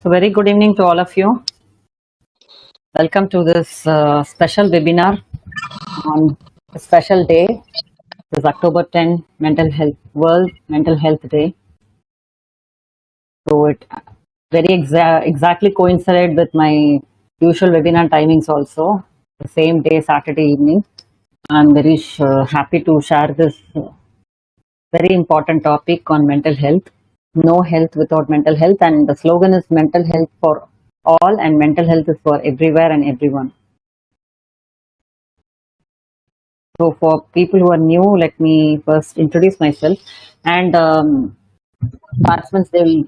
So very good evening to all of you. Welcome to this special webinar on a special day. This is October 10, World Mental Health Day. So it very exactly coincided with my usual webinar timings also, the same day, Saturday evening. I'm very happy to share this very important topic on mental health. No health without mental health, and the slogan is mental health for all, and mental health is for everywhere and everyone. So for people who are new, let me first introduce myself, and participants, they will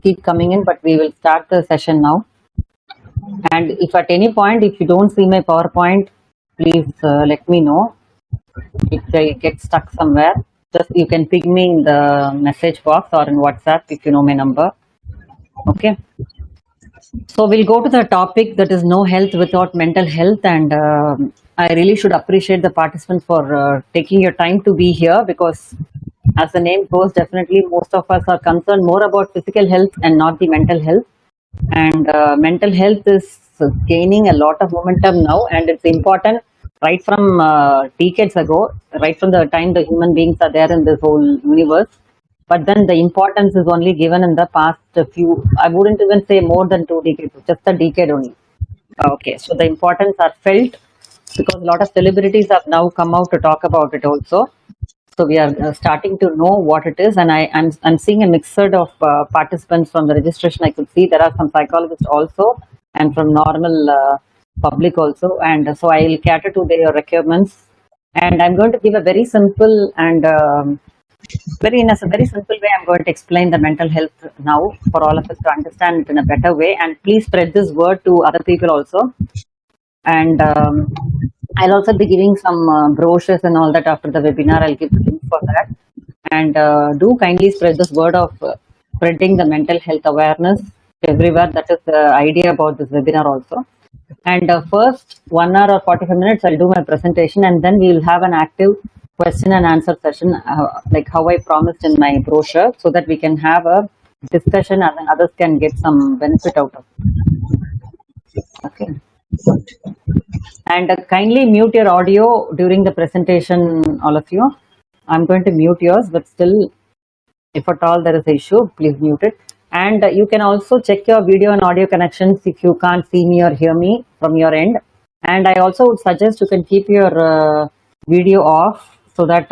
keep coming in, but we will start the session now. And if at any point, if you don't see my PowerPoint, please let me know. If I get stuck somewhere, just you can ping me in the message box or in WhatsApp if you know my number. Okay. So we'll go to the topic that is no health without mental health, and I really should appreciate the participants for taking your time to be here, because as the name goes, definitely most of us are concerned more about physical health and not the mental health. And mental health is gaining a lot of momentum now, and it's important right from decades ago, right from the time the human beings are there in this whole universe. But then the importance is only given in the past few, I wouldn't even say more than 2 decades, just a decade only. Okay, so the importance are felt because a lot of celebrities have now come out to talk about it also. So we are starting to know what it is, and I'm seeing a mixture of participants from the registration. I could see there are some psychologists also, and from normal public also, and so I will cater to their requirements. And I'm going to give a very simple and in a very simple way, I'm going to explain the mental health now for all of us to understand it in a better way. And please spread this word to other people also. And I'll also be giving some brochures and all that after the webinar. I'll give the link for that. And do kindly spread this word of spreading the mental health awareness everywhere. That is the idea about this webinar also. And first 1 hour or 45 minutes, I'll do my presentation, and then we will have an active question and answer session, like how I promised in my brochure, so that we can have a discussion and others can get some benefit out of it. Okay. And kindly mute your audio during the presentation, all of you. I'm going to mute yours, but still, if at all there is an issue, please mute it. And you can also check your video and audio connections if you can't see me or hear me from your end. And I also would suggest you can keep your video off so that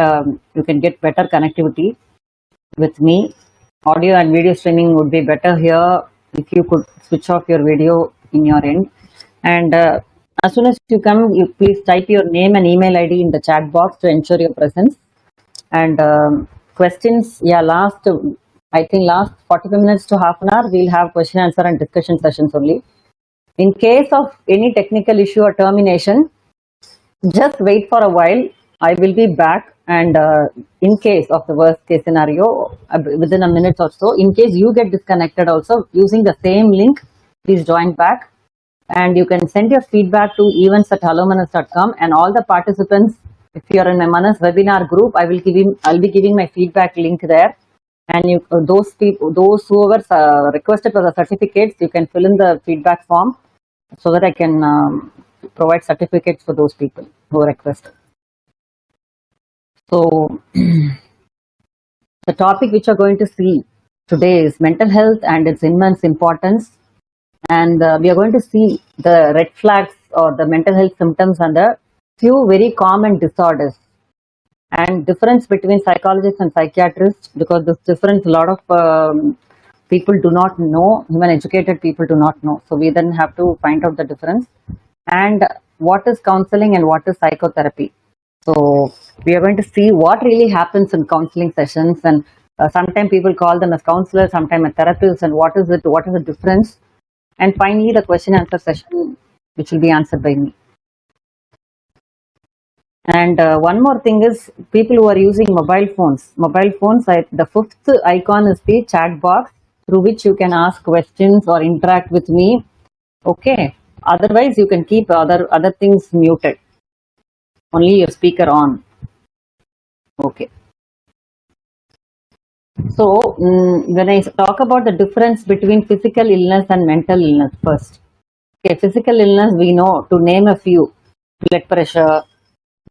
you can get better connectivity with me. Audio and video streaming would be better here if you could switch off your video in your end. And as soon as you come, you please type your name and email ID in the chat box to ensure your presence. And questions, yeah, I think last 45 minutes to half an hour, we'll have question, answer, and discussion sessions only. In case of any technical issue or termination, just wait for a while. I will be back, and in case of the worst case scenario, within a minute or so, in case you get disconnected also, using the same link, please join back. And you can send your feedback to events@hellomanas.com, and all the participants, if you are in my Manas webinar group, I'll be giving my feedback link there. And those whoever requested for the certificates, you can fill in the feedback form so that I can provide certificates for those people who request. So the topic which we're going to see today is mental health and its immense importance. And we are going to see the red flags or the mental health symptoms and the few very common disorders, and difference between psychologists and psychiatrists, because this difference a lot of people do not know, even educated people do not know. So we then have to find out the difference, and what is counseling and what is psychotherapy. So we are going to see what really happens in counseling sessions, and sometimes people call them as counselors, sometimes as therapists, and what is the difference. And finally, the question answer session, which will be answered by me. And one more thing is, people who are using mobile phones, the fifth icon is the chat box through which you can ask questions or interact with me. Okay. Otherwise, you can keep other things muted. Only your speaker on. Okay. So, when I talk about the difference between physical illness and mental illness first. Okay, physical illness, we know, to name a few: blood pressure,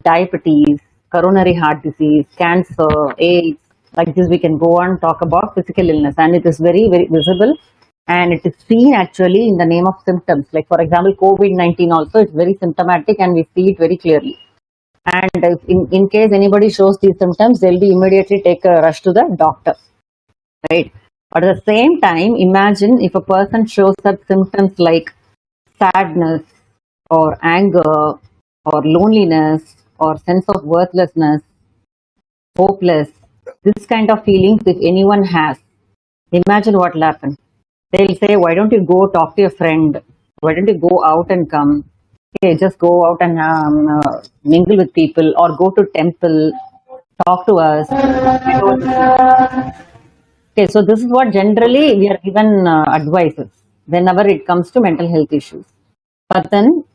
diabetes, coronary heart disease, cancer, AIDS. Like this, we can go on talk about physical illness, and it is very, very visible, and it is seen actually in the name of symptoms. Like for example, COVID-19 also is very symptomatic, and we see it very clearly. And if in case anybody shows these symptoms, they'll be immediately take a rush to the doctor, right? But at the same time, imagine if a person shows up symptoms like sadness or anger or loneliness or sense of worthlessness, hopeless, this kind of feelings, if anyone has, imagine what will happen. They'll say, why don't you go talk to your friend? Why don't you go out and come? Okay, just go out and mingle with people or go to temple, talk to us. Okay, so this is what generally we are given advices whenever it comes to mental health issues. But then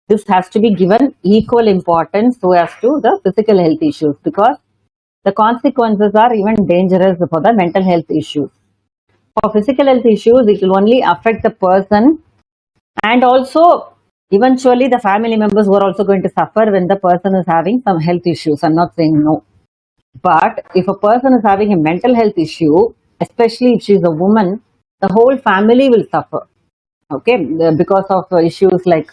this has to be given equal importance so as to the physical health issues, because the consequences are even dangerous for the mental health issues. For physical health issues, it will only affect the person, and also eventually the family members who are also going to suffer when the person is having some health issues. I'm not saying no. But if a person is having a mental health issue, especially if she's a woman, the whole family will suffer. Okay, because of issues like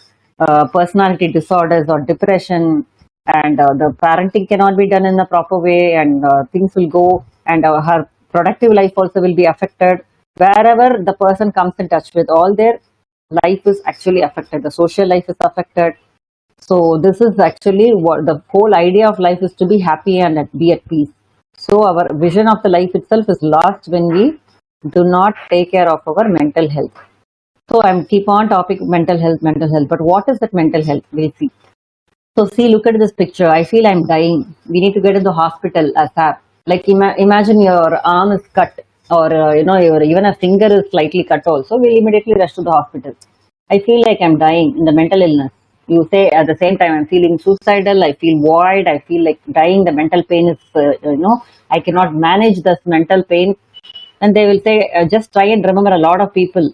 personality disorders or depression, and the parenting cannot be done in the proper way, and things will go, and her productive life also will be affected. Wherever the person comes in touch with, all their life is actually affected. The social life is affected. So this is actually what the whole idea of life is, to be happy and be at peace. So our vision of the life itself is lost when we do not take care of our mental health. So I'm keep on topic mental health. But what is that mental health? We'll see. So see, look at this picture. I feel I'm dying. We need to get in the hospital ASAP. Like imagine your arm is cut, or your even a finger is slightly cut. Also, we'll immediately rush to the hospital. I feel like I'm dying in the mental illness. You say at the same time, I'm feeling suicidal. I feel void. I feel like dying. The mental pain is, I cannot manage this mental pain. And they will say, just try and remember, a lot of people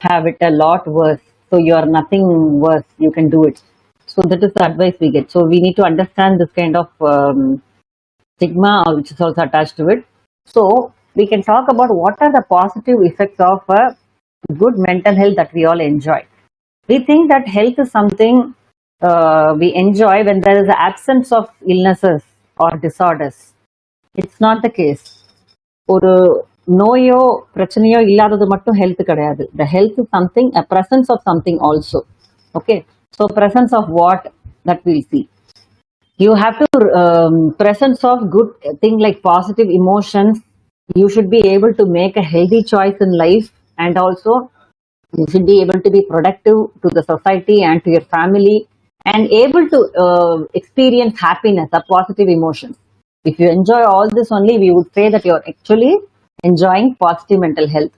have it a lot worse. So you are nothing worse. You can do it. So that is the advice we get. So we need to understand this kind of stigma which is also attached to it. So we can talk about what are the positive effects of a good mental health that we all enjoy. We think that health is something we enjoy when there is an absence of illnesses or disorders. It's not the case. ஒரு நோயோ பிரச்சனையோ இல்லாதது மட்டும் health கிடையாது. The health is something, a presence of something also. Okay, so presence of what, that we'll see. You have to presence of good thing like positive emotions. You should be able to make a healthy choice in life, and also you should be able to be productive to the society and to your family, and able to experience happiness or positive emotions. If you enjoy all this only, we would say that you're actually enjoying positive mental health.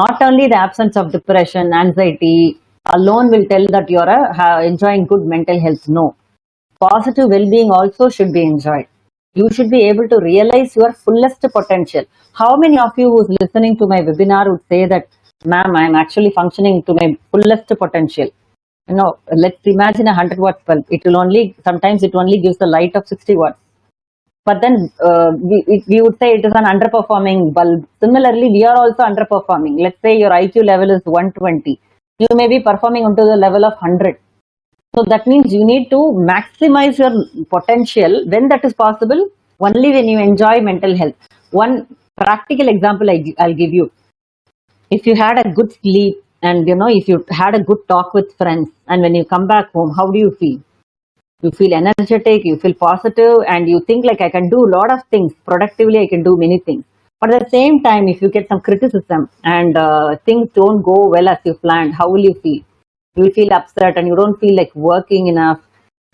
Not only the absence of depression, anxiety alone will tell that you're enjoying good mental health. No, positive well-being also should be enjoyed. You should be able to realize your fullest potential. How many of you who's listening to my webinar would say that, ma'am, I'm actually functioning to my fullest potential? Let's imagine a 100-watt bulb. It will only, sometimes it only gives the light of 60 watts. But then we would say it is an underperforming bulb. Similarly, we are also underperforming. Let's say your IQ level is 120. You may be performing onto the level of 100. So that means you need to maximize your potential. When that is possible? Only when you enjoy mental health. One practical example I'll give you. If you had a good sleep, and if you had a good talk with friends, and when you come back home, how do you feel? You feel energetic, you feel positive, and you think like, I can do a lot of things productively, I can do many things. But at the same time, if you get some criticism and things don't go well as you planned, how will you feel? You will feel upset, and you don't feel like working enough.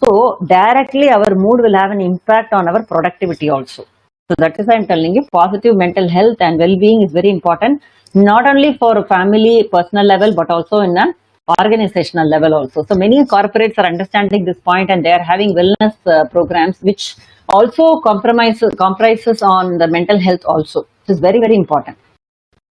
So directly our mood will have an impact on our productivity also. So that is why I'm telling you, positive mental health and well-being is very important, not only for family, personal level, but also in an organizational level also. So many corporates are understanding this point, and they are having wellness programs which also comprises on the mental health also. It is very, very important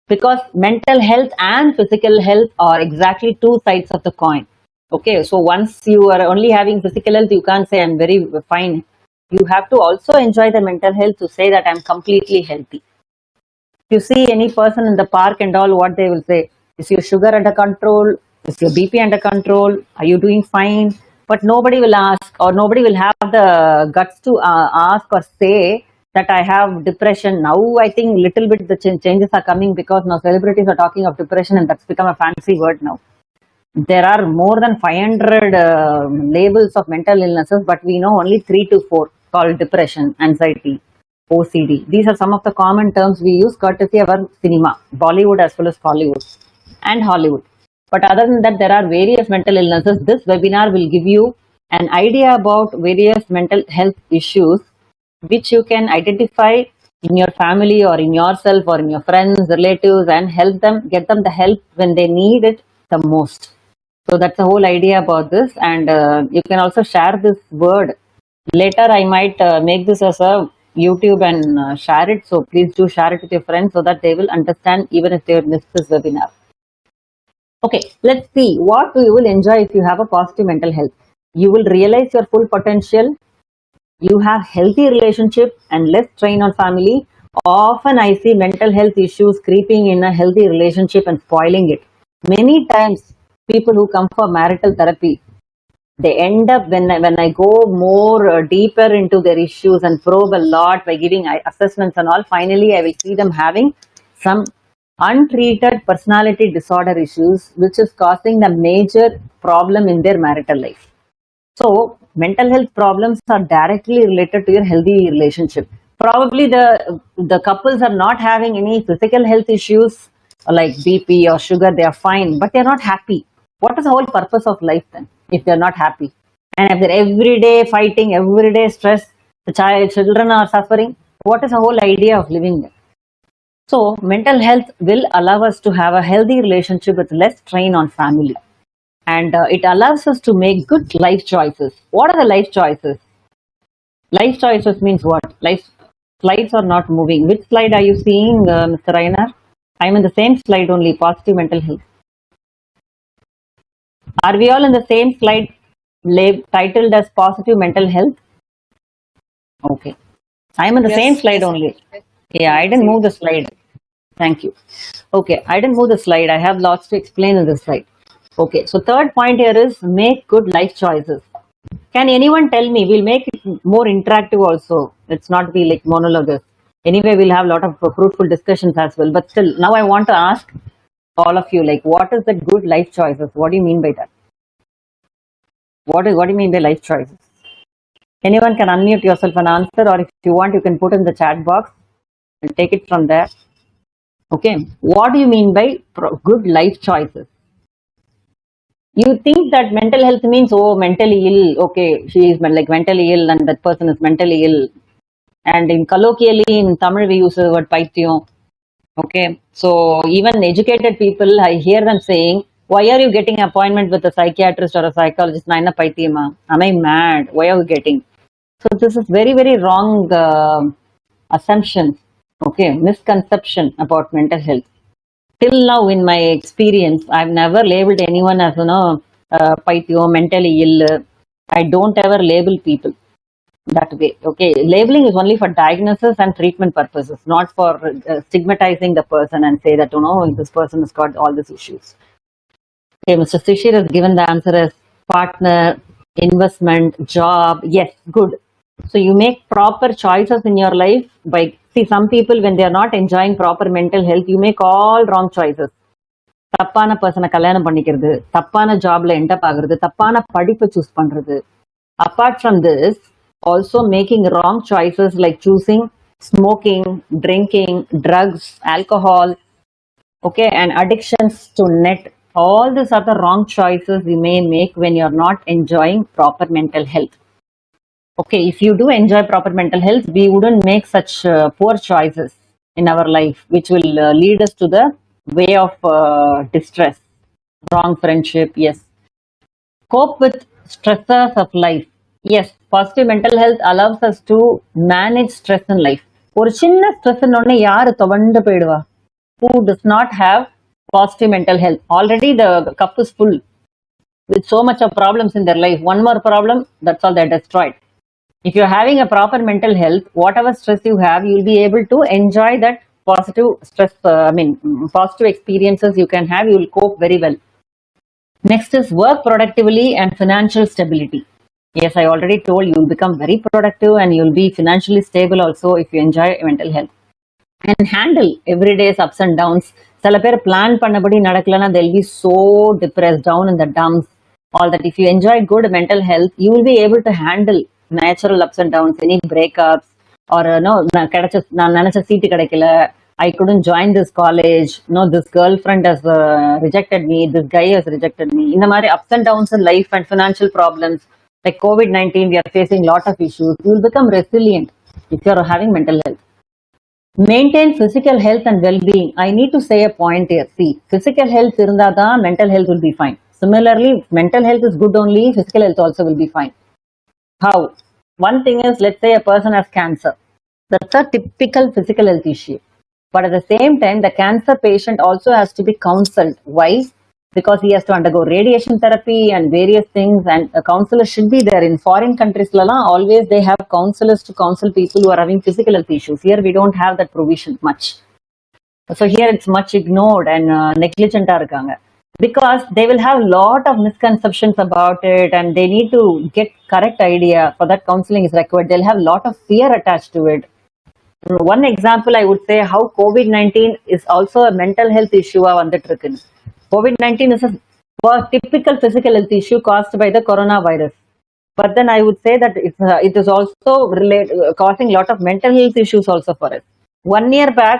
because mental health and physical health are exactly two sides of the coin. Okay, so once you are only having physical health, you can't say I'm very fine. You have to also enjoy the mental health to say that I'm completely healthy. If you see any person in the park and all, what they will say is your sugar under control, is your BP under control, are you doing fine? But nobody will ask, or nobody will have the guts to ask or say that I have depression. Now I think little bit the changes are coming because now celebrities are talking of depression and that's become a fancy word now. There are more than 500 labels of mental illnesses, but we know only 3 to 4 called depression, anxiety, OCD. These are some of the common terms we use courtesy of our cinema, Bollywood as well as Hollywood and Hollywood. But other than that, there are various mental illnesses. This webinar will give you an idea about various mental health issues which you can identify in your family or in yourself or in your friends, relatives, and help them get them the help when they need it the most. So that's the whole idea about this, and you can also share this word. Later, I might make this as a YouTube and share it. So please do share it with your friends so that they will understand even if they missed this webinar. Okay, let's see what you will enjoy if you have a positive mental health. You will realize your full potential. You have healthy relationship and less strain on family. Often I see mental health issues creeping in a healthy relationship and spoiling it. Many times people who come for marital therapy, they end up when I go more deeper into their issues and probe a lot by giving assessments and all, finally I will see them having some untreated personality disorder issues which is causing the major problem in their marital life. So mental health problems are directly related to your healthy relationship. Probably the couples are not having any physical health issues like BP or sugar, they are fine, but they are not happy. What is the whole purpose of life then if they are not happy? And if they're every day fighting, every day stress, the children are suffering, what is the whole idea of living there? So mental health will allow us to have a healthy relationship with less strain on family. And it allows us to make good life choices. What are the life choices? Life choices means what? Life slides are not moving. Which slide are you seeing, Mr. Rainer? I'm in the same slide only, positive mental health. Are we all in the same slide titled as positive mental health? Okay. I'm in the same slide only. Yeah, I didn't move the slide. Thank you. Okay, I didn't move the slide. I have lots to explain in this slide. Okay, so third point here is make good life choices. Can anyone tell me? We'll make it more interactive also. It's not be like monologues. Anyway, we'll have a lot of fruitful discussions as well. But still, now I want to ask all of you, like, what is the good life choices? What do you mean by that? What do you mean by life choices? Anyone can unmute yourself and answer, or if you want, you can put in the chat box and take it from there. Okay, what do you mean by good life choices? You think that mental health means, oh, mentally ill. Okay, she is like mentally ill and that person is mentally ill. And in colloquially, in Tamil, we use the word paithyam. Okay, so even educated people, I hear them saying, why are you getting an appointment with a psychiatrist or a psychologist? Naina paithyama. Am I mad? Why are you getting? So this is very, very wrong assumption. Okay, misconception about mental health. Till now, in my experience, I've never labeled anyone as, paithyam, mentally ill. I don't ever label people that way. Okay, labeling is only for diagnosis and treatment purposes, not for stigmatizing the person and say that, this person has got all these issues. Okay, Mr. Sishir has given the answer as partner, investment, job. Yes, good. So you make proper choices in your life by, see, some people when they are not enjoying proper mental health, you make all wrong choices. தப்பான பர்சனை கல்யாணம் பண்ணிக்கிறது, தப்பான ஜாப்ல என்டப் ஆகுறது, தப்பான படிப்பை choose பண்றது. Apart from this, also making wrong choices like choosing smoking, drinking, drugs, alcohol, okay, and addictions to net. All these are the wrong choices you may make when you're not enjoying proper mental health. Okay, if you do enjoy proper mental health, we wouldn't make such poor choices in our life, which will lead us to the way of distress, wrong friendship. Yes. Cope with stressors of life. Yes, positive mental health allows us to manage stress in life. ஒரு சின்ன stress உடனே யாரு துவண்டு போயிடுவா? Who does not have positive mental health? Already the cup is full with so much of problems in their life. One more problem, that's all, they're destroyed. If you're having a proper mental health, whatever stress you have, you'll be able to enjoy that positive stress, positive experiences you can have, you will cope very well. Next is work productively and financial stability. Yes, I already told you, you'll become very productive and you'll be financially stable also if you enjoy mental health. And handle everyday's ups and downs. சில பேர் plan பண்ணபடி நடக்கலன்னா they'll be so depressed, down in the dumps, all that. If you enjoy good mental health, you will be able to handle natural ups and downs, any breakups, or no, நான் நினைச்ச சீட்டு கிடைக்கல, I couldn't join this college, no, this girlfriend has rejected me, this guy has rejected me. இந்த மாதிரி ups and downs in life and financial problems, like COVID-19, we are facing lot of issues. You will become resilient if you are having mental health. Maintain physical health and well-being. I need to say a point here. See, physical health irundha, mental health will be fine. Similarly, mental health is good only, physical health also will be fine. How? One thing is, let's say a person has cancer. That's a typical physical health issue. But at the same time, the cancer patient also has to be counseled. Why? Because he has to undergo radiation therapy and various things, and a counselor should be there. In foreign countries, always they have counselors to counsel people who are having physical health issues. Here we don't have that provision much. So here it's much ignored and negligent irukanga, because they will have lot of misconceptions about it and they need to get correct idea. For that, counseling is required. They'll have lot of fear attached to it. One example I would say how COVID-19 is also a mental health issue. COVID-19 is a typical physical health issue caused by the coronavirus. But then I would say that it is also causing a lot of mental health issues also for us. 1 year back,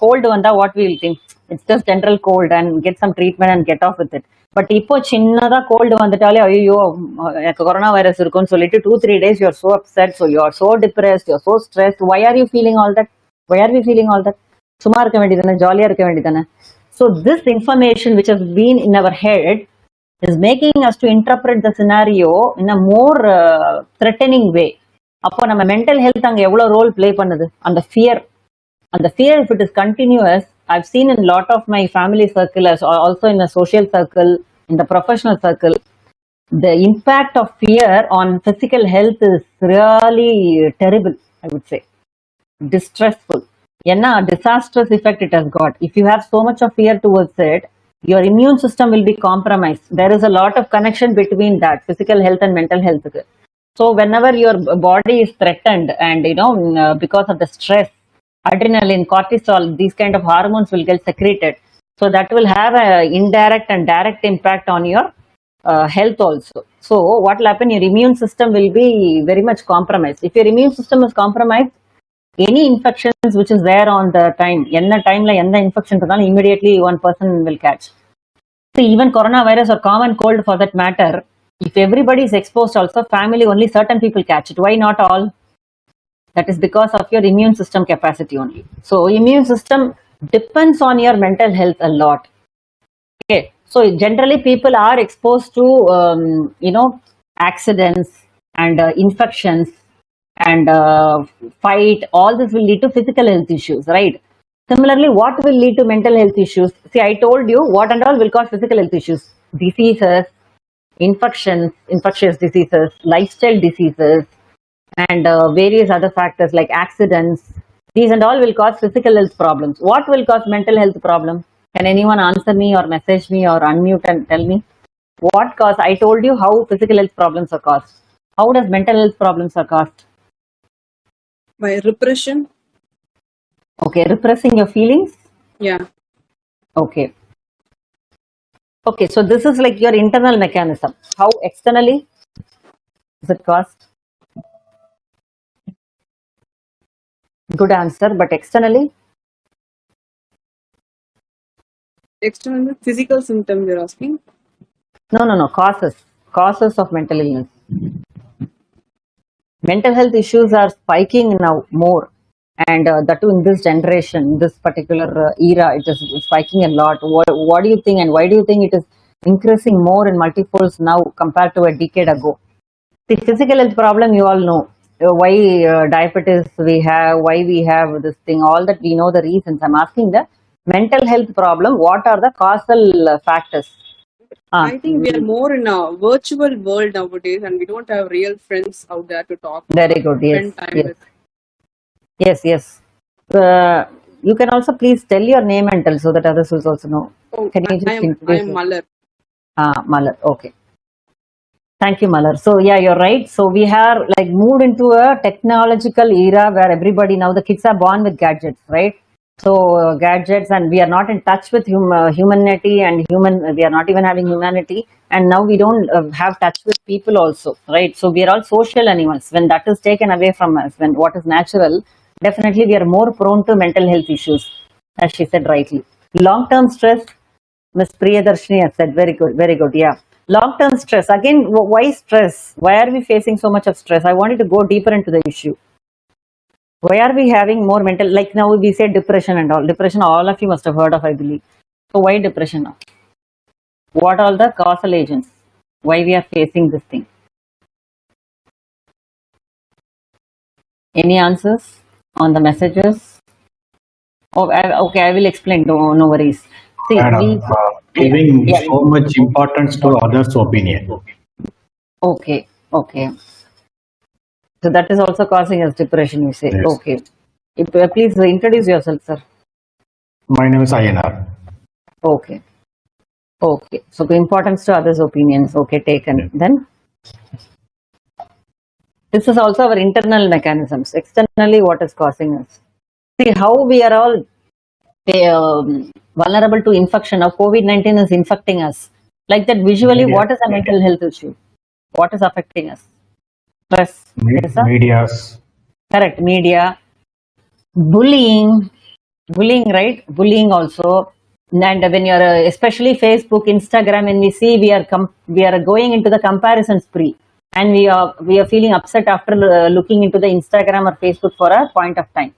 cold vanda, what we will think? It's just general cold and get some treatment and get off with it. But இப்போ சின்னதா gold வந்துட்டாலே ஐயோ எனக்கு corona virus இருக்குன்னு சொல்லிட்டு 2-3 days you are so upset, so you are so depressed, you are so stressed. Why are you feeling all that? Why are we feeling all that? சும்மா இருக்க வேண்டியதானே, ஜாலியா இருக்க வேண்டியதானே. So this information which has been in our head is making us to interpret the scenario in a more threatening way. அப்போ நம்ம mental health அங்க எவ்வளவு ரோல் பிளே பண்ணுது? அந்த fear if it is continuous, I've seen in a lot of my family circle, as also in a social circle, in the professional circle, the impact of fear on physical health is really terrible, I would say. Distressful. Disastrous effect it has got. If you have so much of fear towards it, your immune system will be compromised. There is a lot of connection between that, physical health and mental health. So whenever your body is threatened and because of the stress, adrenaline, cortisol, these kind of hormones will get secreted. So that will have an indirect and direct impact on your health also. So what will happen? Your immune system will be very much compromised. If your immune system is compromised, any infections which is there on the time, infection immediately one person will catch. So even coronavirus or common cold for that matter, if everybody is exposed also, family only certain people catch it. Why not all? That is because of your immune system capacity only. So immune system depends on your mental health a lot. Okay, so generally people are exposed to accidents and infections and fight. All this will lead to physical health issues, right? Similarly, what will lead to mental health issues? See, I told you what and all will cause physical health issues: diseases, infections, infectious diseases, lifestyle diseases, and various other factors like accidents. These and all will cause physical health problems. What will cause mental health problem? Can anyone answer me or message me or unmute and tell me? What cause? I told you how physical health problems are caused. How does mental health problems are caused? By repression. Okay, repressing your feelings? Yeah. Okay. Okay, so this is like your internal mechanism. How externally is it caused? Good answer, but externally? Externally, physical symptoms you're asking? No. Causes of mental illness. Mental health issues are spiking now more, and that too in this generation, this particular era, it is spiking a lot. What do you think, and why do you think it is increasing more in multiples now compared to a decade ago? The physical health problem, you all know, why diabetes we have, why we have this thing, all that we know the reasons. I'm asking the mental health problem, what are the causal factors? I think we are more in a virtual world nowadays, and we don't have real friends out there to talk Very or good. Yes. spend time Yes. with. Yes. You can also please tell your name and tell so that others will also know. Oh, Can you I just am introduce yourself? Malar. Malar. Okay. Thank you, Malar. So yeah, you're right. So we have like moved into a technological era where everybody now the kids are born with gadgets, right? So gadgets, and we are not in touch with humanity and human. We are not even having humanity, and now we don't have touch with people also, right? So we are all social animals. When that is taken away from us, when what is natural, definitely we are more prone to mental health issues, as she said rightly. Long-term stress, Miss Priyadarshini has said, very good, very good. Yeah. Long-term stress. Again, why stress? Why are we facing so much of stress? I wanted to go deeper into the issue. Why are we having more mental, like now we say depression and all. Depression, all of you must have heard of, I believe. So why depression now? What are the causal agents? Why we are facing this thing? Any answers on the messages? Oh, okay, I will explain. No worries. See, Madam, giving yeah. so much importance to others' opinion. Okay. So that is also causing us depression, you say. Yes. Okay. Please introduce yourself, sir. My name is INR. Okay. So the importance to others' opinions. Okay, taken. Yeah. Then this is also our internal mechanisms. Externally, what is causing us? See how we are all vulnerable to infection. Now COVID-19 is infecting us. Like that visually, Media. what is a mental health issue? What is affecting us? Stress. Yes, sir? Medias. Correct. Media. Bullying, right? Bullying also. And when you're especially Facebook, Instagram, when we see we are going into the comparison spree, and we are feeling upset after looking into the Instagram or Facebook for a point of time.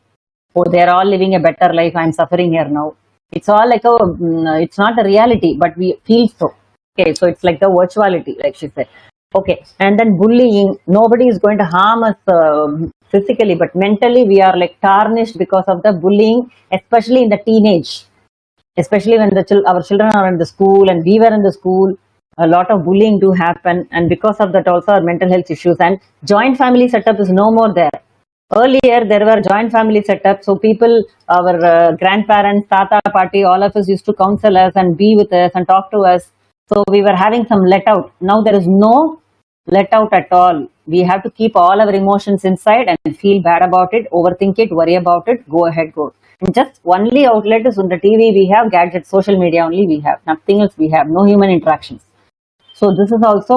Oh, they're all living a better life. I'm suffering here now. It's all like it's not a reality, but we feel so. Okay, so it's like the virtuality, like she said. Okay, and then bullying. Nobody is going to harm us physically, but mentally we are like tarnished because of the bullying, especially in the teenage. Especially when our children are in the school and we were in the school, a lot of bullying do happen, and because of that also our mental health issues. And joint family setup is no more there. Earlier there were joint family setup, so people, our grandparents, tata, party, all of us used to counsel us and be with us and talk to us. So we were having some let out. Now there is no let out at all. We have to keep all our emotions inside and feel bad about it, overthink it, worry about it, go ahead, go. And just only outlet is on the TV we have, gadgets, social media only we have, nothing else we have, no human interactions. So this is also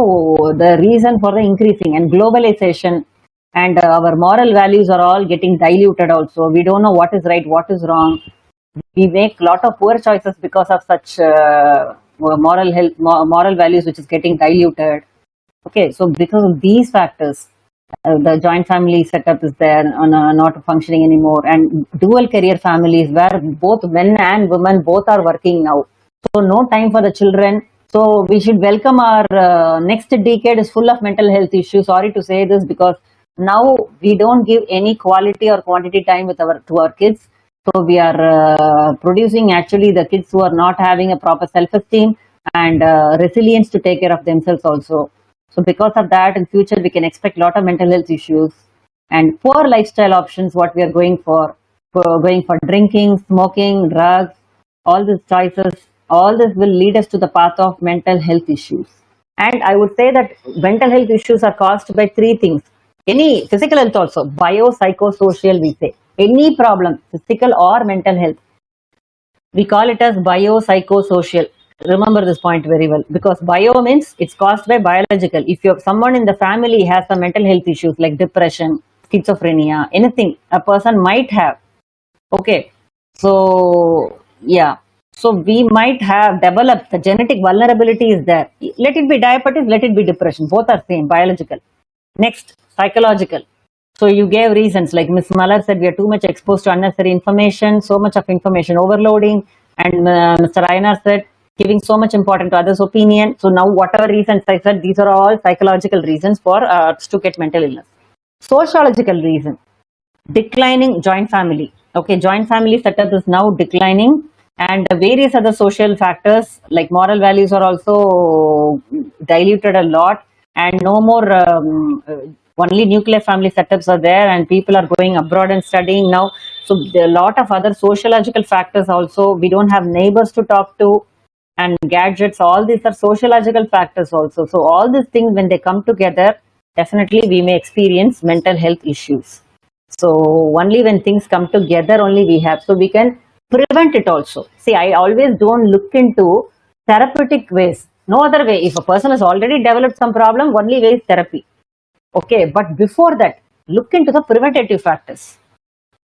the reason for the increasing and globalization, and our moral values are all getting diluted also. We don't know what is right, what is wrong. We make a lot of poor choices because of such moral values which is getting diluted. Okay, so because of these factors, the joint family setup is there, not functioning anymore, and dual career families where both men and women both are working now. So no time for the children. So we should welcome our next decade is full of mental health issues. Sorry to say this, because now we don't give any quality or quantity time with to our kids. So we are producing actually the kids who are not having a proper self-esteem and resilience to take care of themselves also. So because of that, in future we can expect a lot of mental health issues and poor lifestyle options. What we are going for drinking, smoking, drugs, all these choices, all this will lead us to the path of mental health issues. And I would say that mental health issues are caused by three things. Any physical health also, biopsychosocial we say. Any problem, physical or mental health, we call it as biopsychosocial. Remember this point very well, because bio means it's caused by biological. If someone in the family has some mental health issues like depression, schizophrenia, anything a person might have. Okay, so yeah, so we might have developed the genetic vulnerability is there. Let it be diabetes, let it be depression, both are same, biological. Next, psychological. So you gave reasons like Ms. Malar said, we are too much exposed to unnecessary information, so much of information overloading, and Mr. Rainar said giving so much importance to others' opinion. So now whatever reasons I said, these are all psychological reasons for us to get mental illness. Sociological reason, declining joint family. Okay, joint family setup is now declining, and various other social factors like moral values are also diluted a lot, and no more only nuclear family setups are there, and people are going abroad and studying now. So there are a lot of other sociological factors also. We don't have neighbors to talk to, and gadgets. All these are sociological factors also. So all these things, when they come together, definitely we may experience mental health issues. So only when things come together, only we have. So we can prevent it also. See, I always don't look into therapeutic ways. No other way. If a person has already developed some problem, only way is therapy. Okay, but before that, look into the preventative factors.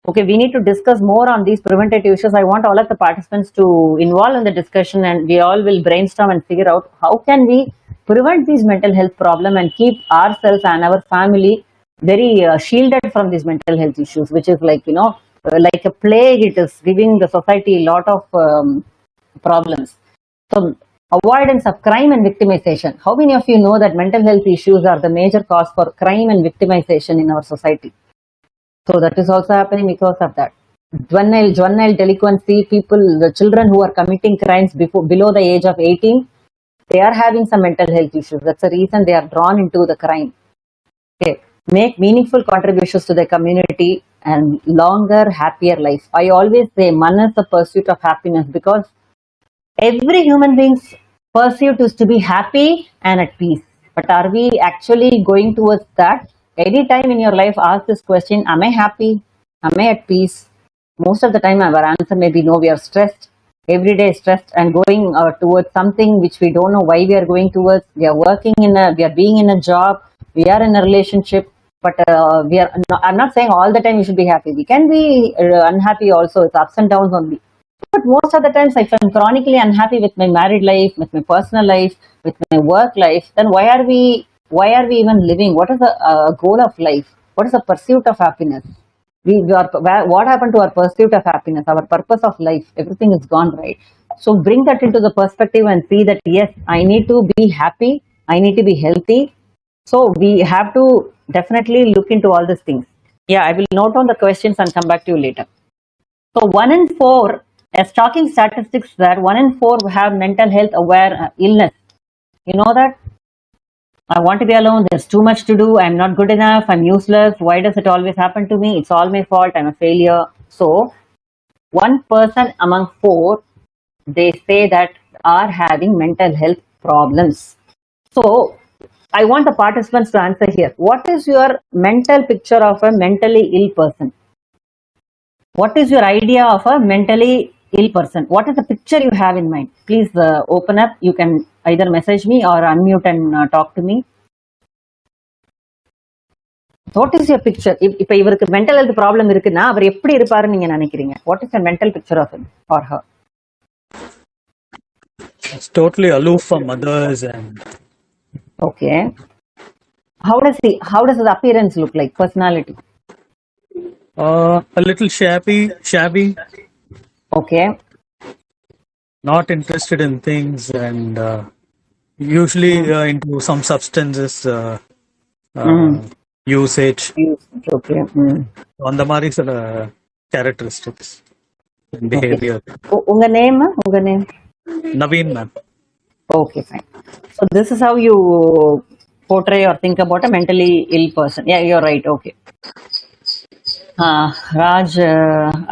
Okay, we need to discuss more on these preventative issues. I want all of the participants to involve in the discussion, and we all will brainstorm and figure out how can we prevent these mental health problem and keep ourselves and our family very shielded from these mental health issues, which is like, like a plague. It is giving the society a lot of problems. So avoidance of crime and victimization. How many of you know that mental health issues are the major cause for crime and victimization in our society? So that is also happening because of that. Juvenile delinquency, the children who are committing crimes below the age of 18, they are having some mental health issues. That's the reason they are drawn into the crime. Okay. Make meaningful contributions to the community and longer, happier life. I always say, man is the pursuit of happiness, because every human being's pursuit is to be happy and at peace. But are we actually going towards that? Anytime in your life, ask this question: am I happy? Am I at peace? Most of the time, our answer may be no. We are stressed. Every day stressed and going towards something which we don't know why we are going towards. We are we are being in a job. We are in a relationship. But we are. No, I'm not saying all the time we should be happy. We can be unhappy also. It's ups and downs only. But most of the times, if I'm chronically unhappy with my married life, with my personal life, with my work life, then why are we even living? What is the goal of life? What is the pursuit of happiness? What happened to our pursuit of happiness? Our purpose of life? Everything is gone, right? So bring that into the perspective and see that yes, I need to be happy. I need to be healthy. So we have to definitely look into all these things. Yeah, I will note down the questions and come back to you later. So 1 in 4, as talking statistics that 1 in 4 have mental health aware illness. You know that? I want to be alone. There's too much to do. I'm not good enough. I'm useless. Why does it always happen to me? It's all my fault. I'm a failure. So 1 person among 4, they say that are having mental health problems. So I want the participants to answer here. What is your mental picture of a mentally ill person? What is your idea of a mentally ill person? What is the picture you have in mind? Please open up. You can either message me or unmute and talk to me. What is your picture? If இவருக்கு mental health problem இருக்குன்னா அவர் எப்படி இருப்பாருன்னு நீங்க நினைக்கிறீங்க? What is your mental picture of him or her? It's totally aloof from others and Okay. How does his appearance look like? Personality? a little shabby, Okay. not interested in things, and usually into some substances usage. Okay. On the மாதிரி சில characteristics and behavior. உங்க name? Naveen, ma'am. Okay, fine. So this is how you portray or think about a mentally ill person. Yeah, you're right. Okay. Raj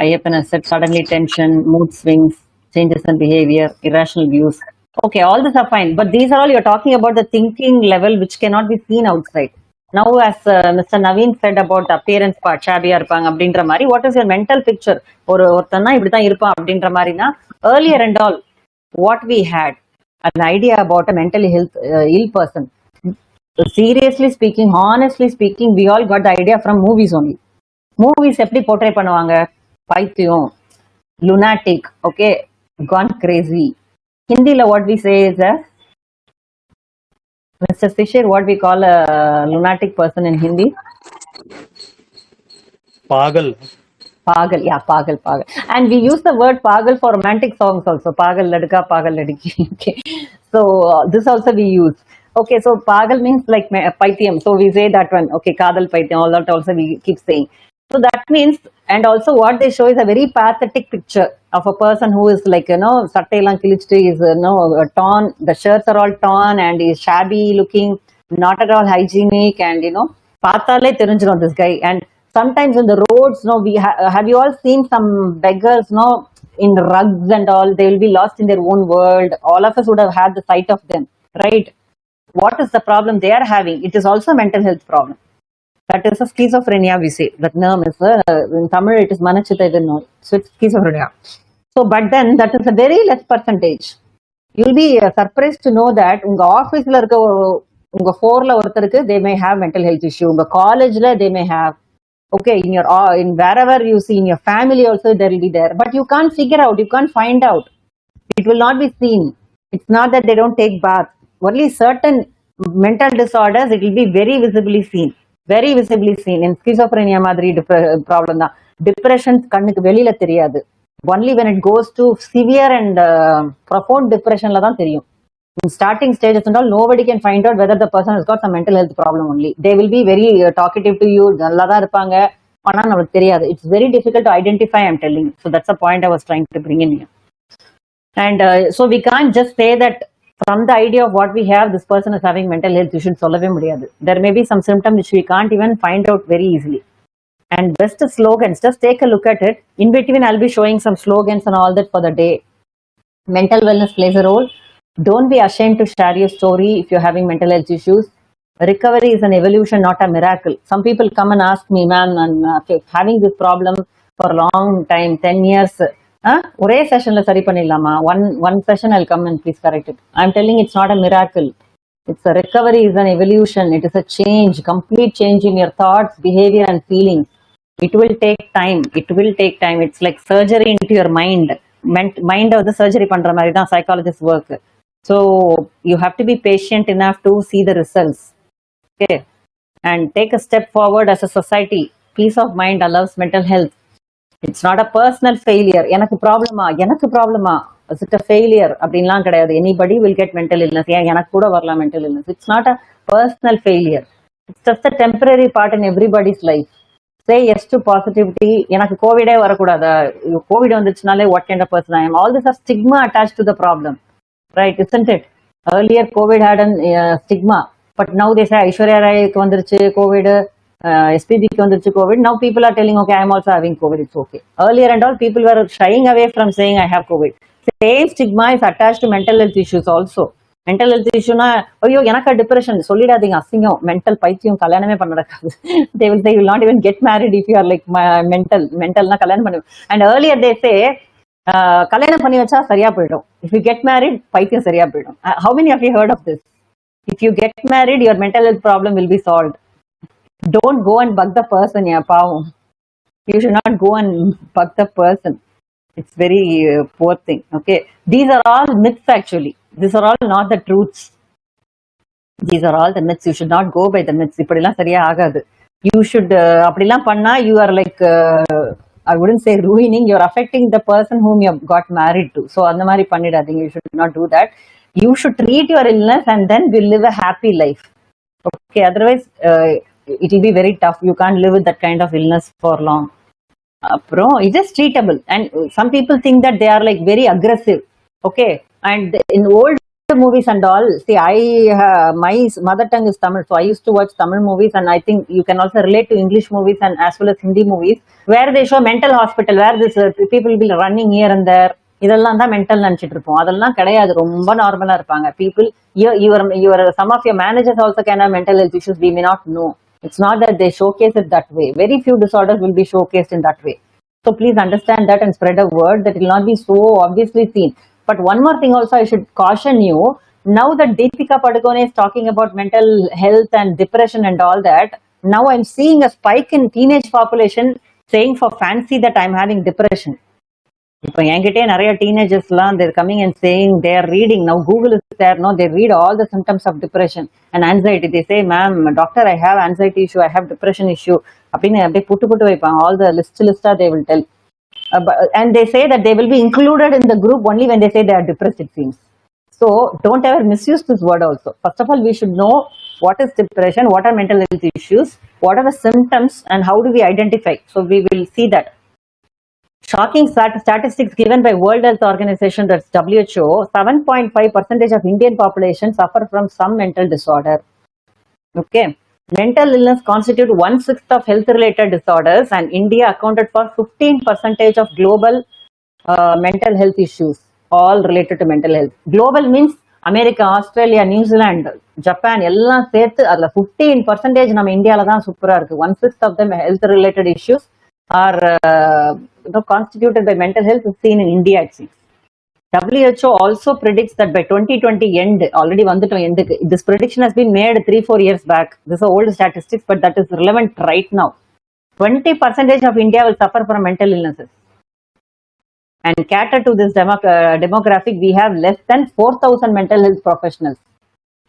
Ayyappan has said suddenly tension, mood swings, changes in behavior, irrational views. Okay, all these are fine. But these are all you're talking about the thinking level which cannot be seen outside. Now, as Mr. Naveen said about the appearance part, shabby இருப்பாங்க அப்படின்ற மாதிரி, what is your mental picture? ஒருத்தனா இப்படிதான் இருப்பான் அப்படின்ற மாதிரினா, earlier and all, what we had an idea about a mentally ill person. Seriously speaking, honestly speaking, we all got the idea from movies only. Movies எப்படி portray பண்ணுவாங்க? பைத்தியம், lunatic, okay, gone crazy. Hindi what we say is Mr. Shishir, what we call a lunatic person in Hindi? Pagal. Pagal, yeah, pagal. And we use the word pagal for romantic songs also. Pagal ladka, pagal ladki. Okay. So this also we use. Okay, so pagal means like paithyam. So we say that one. Okay, kadal paithyam. All that also we keep saying. So that means, and also what they show is a very pathetic picture of a person who is like, sattailam kilichtu, is, torn. The shirts are all torn and is shabby looking, not at all hygienic, and pathale therinjirum this guy. And sometimes in the roads, we have you all seen some beggars, in rugs and all? They will be lost in their own world. All of us would have had the sight of them, right? What is the problem they are having? It is also a mental health problem. That is a schizophrenia, we say. That name is, in Tamil, it is Manachita. So it's schizophrenia. So, but then that is a very less percentage. You'll be surprised to know that unga office la irukka unga floor la ortharukku they may have mental health issue. Unga college la they may have. Okay, in wherever you see, in your family also there will be there. But you can't figure out, you can't find out. It will not be seen. It's not that they don't take bath. Only certain mental disorders, it will be very visibly seen. Very visibly seen. In schizophrenia madri problem da. Depression kannukku velila theriyadu. Only when it goes to severe and profound depression la dhaan theriyum. In starting stages and all, nobody can find out whether the person has got some mental health problem only. They will be very talkative to you, நல்லா தான் இருப்பாங்க, ஆனா நமக்கு தெரியாது. It's very difficult to identify, I'm telling you. So that's the point I was trying to bring in here. And so we can't just say that from the idea of what we have, this person is having mental health issue. சொல்லவே முடியாது. There may be some symptoms which we can't even find out very easily. And best slogans, just take a look at it. In between, I'll be showing some slogans and all that for the day. Mental wellness plays a role. Don't be ashamed to share your story if you're having mental health issues. Recovery is an evolution, not a miracle. Some people come and ask me, man, I'm having this problem for a long time, 10 years. ஒரே செஷன்ல சரி பண்ணிடலாமா? one session I'll come and please correct it. I'm telling it's not a miracle. It's a recovery is an evolution. It is a change, complete change in your thoughts, behavior and feelings. It will take time. It will take time. It's like surgery into your mind. Mind of the surgery பண்ற மாதிரி தான் psychologist work. So you have to be patient enough to see the results. Okay, and take a step forward as a society. Peace of mind allows mental health. It's not a personal failure. எனக்கு ப்ராப்ளமா is it a failure அப்படின்லாம் கிடையாது. Anybody will get mental illness. எனக்கு கூட வரலாம் mental illness. It's not a personal failure. It's just a temporary part in everybody's life. Say yes to positivity. எனக்கு கோவிடே வரக்கூடாது, Covid வந்துச்சுனாலே what kind of person I am. All this are stigma attached to the problem, right? Isn't it? Earlier COVID had an stigma, but now they say Aishwarya Rai vandiruchu COVID, SPB ku vandiruchu COVID. Now people are telling, okay, I am also having COVID, it's okay. Earlier and all, people were shying away from saying I have COVID. Same stigma is attached to mental health issues also. Mental health இஷ்யூனா, ஐயோ எனக்கு depression சொல்லிடாதீங்க, அசிங்கம், mental பைத்தியம், கல்யாணமே பண்ண நடக்காது. they will say you will not even get married if you are like mentalனா கல்யாணம் பண்ணு. And earlier they say கல்யாணம் பண்ணி வச்சா சரியா போயிடும், if you get married பைத்தியம் சரியா போயிடும். How many of you heard of this? If you get married, your mental health problem will be solved. Don't go and bug the person. பாவம், you should not go and bug the person. It's very poor thing. Okay, these are all myths actually. These are all not the truths. These are all the myths. You should not go by the myths. இப்படிலாம் சரியா ஆகாது. You should அப்படிலாம் பண்ணா you are like I wouldn't say ruining, you're affecting the person whom you got married to. So அந்த மாதிரி பண்ணிடாதீங்க. You should not do that. You should treat your illness and then will live a happy life. Okay, otherwise it will be very tough. You can't live with that kind of illness for long. It is treatable, and some people think that they are like very aggressive. Okay, and in old movies and all, see, my mother tongue is Tamil, so I used to watch Tamil movies, and I think you can also relate to English movies and as well as Hindi movies, where they show mental hospital, where this people will be running here and there. இதெல்லாம் தான் mental நினைச்சிட்டு இருப்போம். அதெல்லாம் கிடையாது, ரொம்ப நார்மலா இருப்பாங்க. People, some of your managers also can have mental health issues. We may not know. It's not that they showcase it that way. Very few disorders will be showcased in that way. So please understand that and spread a word that will not be so obviously seen. But one more thing also I should caution you. Now that Deepika Padukone is talking about mental health and depression and all that, now I'm seeing a spike in teenage population saying for fancy that I'm having depression. இப்போ என்கிட்டே நிறைய டீனேஜர்ஸ்லாம் they're coming and saying they are reading. Now Google is there, no, they read all the symptoms of depression and anxiety. They say, ma'am, doctor, I have anxiety issue, I have depression issue. அப்படின்னு அப்படியே புட்டு வைப்பாங்க. All the list they will tell. And they say that they will be included in the group only when they say they are depressed, it seems. So don't ever misuse this word also. First of all, we should know what is depression, what are mental health issues, what are the symptoms, and how do we identify. So we will see that. Shocking statistics given by World Health Organization, that's WHO, 7.5% of Indian population suffer from some mental disorder. Okay. Mental illness constitute 1/6 of health-related disorders, and India accounted for 15% of global mental health issues, all related to mental health. Global means America, Australia, New Zealand, Japan, எல்லாம் சேர்த்து அதுல 15% நம்ம இந்தியால தான் சூப்பரா இருக்கு. 1/6 of them health-related issues are constituted by mental health is seen in India, it seems. WHO also predicts that by 2020 end, already வந்துட்டோம் எண்டுக்கு. This prediction has been made 3-4 years back. This is old statistics, but that is relevant right now. 20% of India will suffer from mental illnesses. And cater to this demographic, we have less than 4,000 mental health professionals.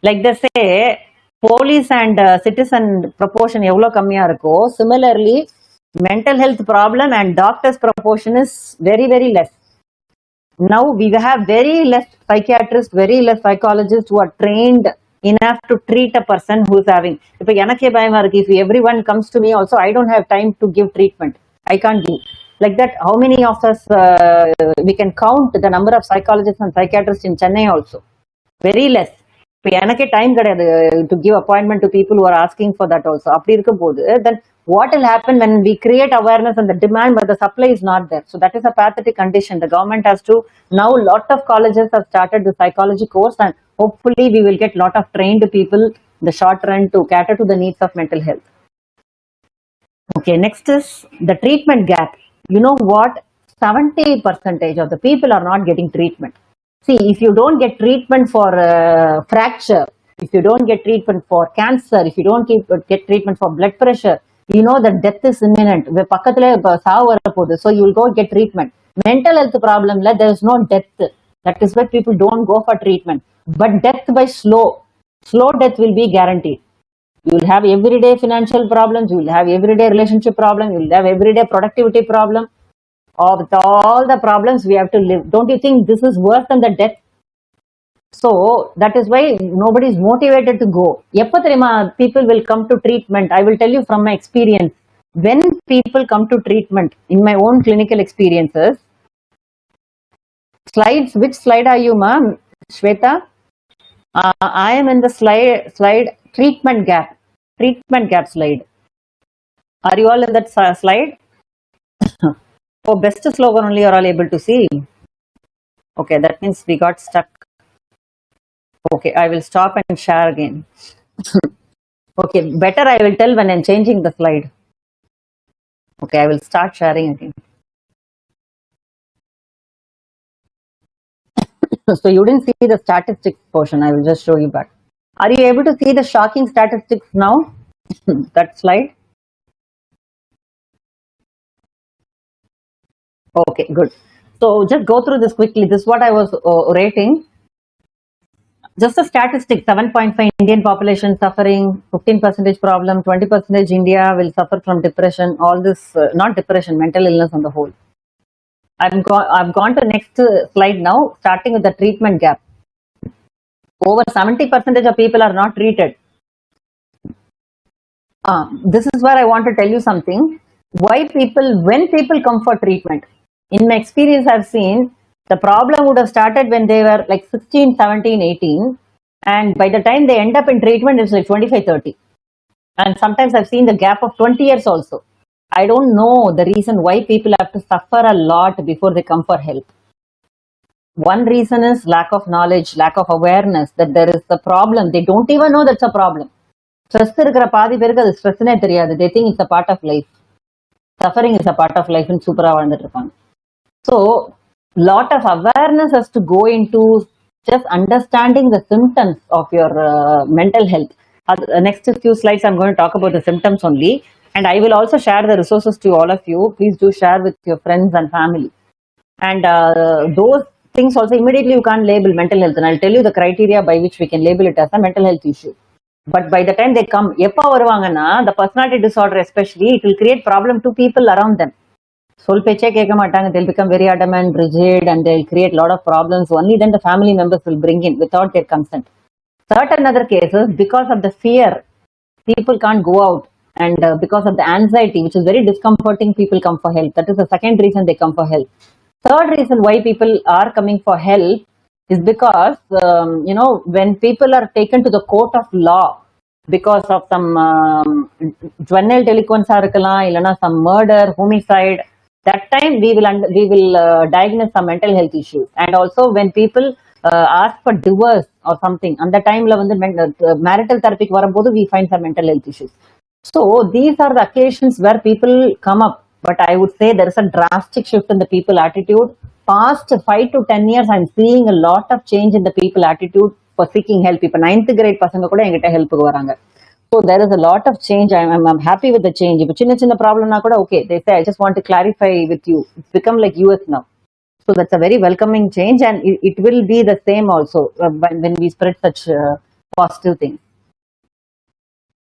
Like they say, police and citizen proportion எவ்வளோ கம்மியா இருக்கோ, similarly, mental health problem and doctors proportion is very, very less. Now we have very less psychiatrists, very less psychologists who are trained enough to treat a person who is having. If everyone comes to me also, I don't have time to give treatment. I can't give. Like that, how many of us, we can count the number of psychologists and psychiatrists in Chennai also. Very less. Time to give appointment to people who are asking for that also. Then what will happen when we create awareness and the demand, but the supply is not there? So that is a pathetic condition. The government has to, now a lot of colleges have started the psychology course, and hopefully we will get a lot of trained people in the short run to cater to the needs of mental health. Okay, next is the treatment gap. You know what? 70% of the people are not getting treatment. See, if you don't get treatment for fracture, if you don't get treatment for cancer, if you don't get treatment for blood pressure, you know that death is imminent. So you will go get treatment. Mental health problem, there is no death. That is why people don't go for treatment. But death by slow death will be guaranteed. You will have everyday financial problems, you will have everyday relationship problem, you will have everyday productivity problem. Of all the problems we have to live. Don't you think this is worse than the death? So that is why nobody is motivated to go. People will come to treatment. I will tell you from my experience. When people come to treatment, in my own clinical experiences, slides, which slide are you, ma'am? Shweta? I am in the slide treatment gap slide. Are you all in that slide? Oh, best slogan only you are all able to see. Okay, that means we got stuck. Okay, I will stop and share again. Okay, better I will tell when I'm changing the slide. Okay, I will start sharing again. So you didn't see the statistics portion. I will just show you back. Are you able to see the shocking statistics now? That slide? Okay, good. So just go through this quickly. This is what I was rating. Just a statistic, 7.5 Indian population suffering, 15% problem, 20% India will suffer from depression, all this, not depression, mental illness on the whole. I've gone to next slide now, starting with the treatment gap. Over 70% of people are not treated. This is where I want to tell you something. When people come for treatment, in my experience, I've seen the problem would have started when they were like 16, 17, 18. And by the time they end up in treatment, it's like 25, 30. And sometimes I've seen the gap of 20 years also. I don't know the reason why people have to suffer a lot before they come for help. One reason is lack of knowledge, lack of awareness that there is a problem. They don't even know that's a problem. Stress இருக்கிற பாதி பேருக்கு அது ஸ்ட்ரெஸ்னே தெரியாது. They think it's a part of life. Suffering is a part of life and super வாழ்ந்துட்டு இருப்பாங்க. So, lot of awareness has to go into just understanding the symptoms of your mental health. Next few slides, I'm going to talk about the symptoms only. And I will also share the resources to all of you. Please do share with your friends and family. And those things also, immediately you can't label mental health. And I'll tell you the criteria by which we can label it as a mental health issue. But by the time they come, the personality disorder especially, it will create problem to people around them. Sol peche keka matanga, they'll become very adamant, rigid, and they'll create a lot of problems. Only then the family members will bring in without their consent. Certain other cases, because of the fear, people can't go out, and because of the anxiety, which is very discomforting, people come for help. That is the second reason they come for help. Third reason why people are coming for help is because, when people are taken to the court of law because of some juvenile delinquents, some murder, homicide, that time we will diagnose some mental health issues. And also when people ask for divorce or something, and the time marital therapy we find some mental health issues. So these are the occasions where people come up, but I would say there is a drastic shift in the people attitude. Past 5 to 10 years, I'm seeing a lot of change in the people attitude for seeking help. இப்போ 9th grade பசங்க கூட என்கிட்ட ஹெல்ப்புக்கு வராங்க. So there is a lot of change. I'm happy with the change. இப்போ சின்ன சின்ன ப்ராப்ளம்னா கூட okay, they say I just want to clarify with you. It's become like US now. So that's a very welcoming change, and it will be the same also when we spread such positive things.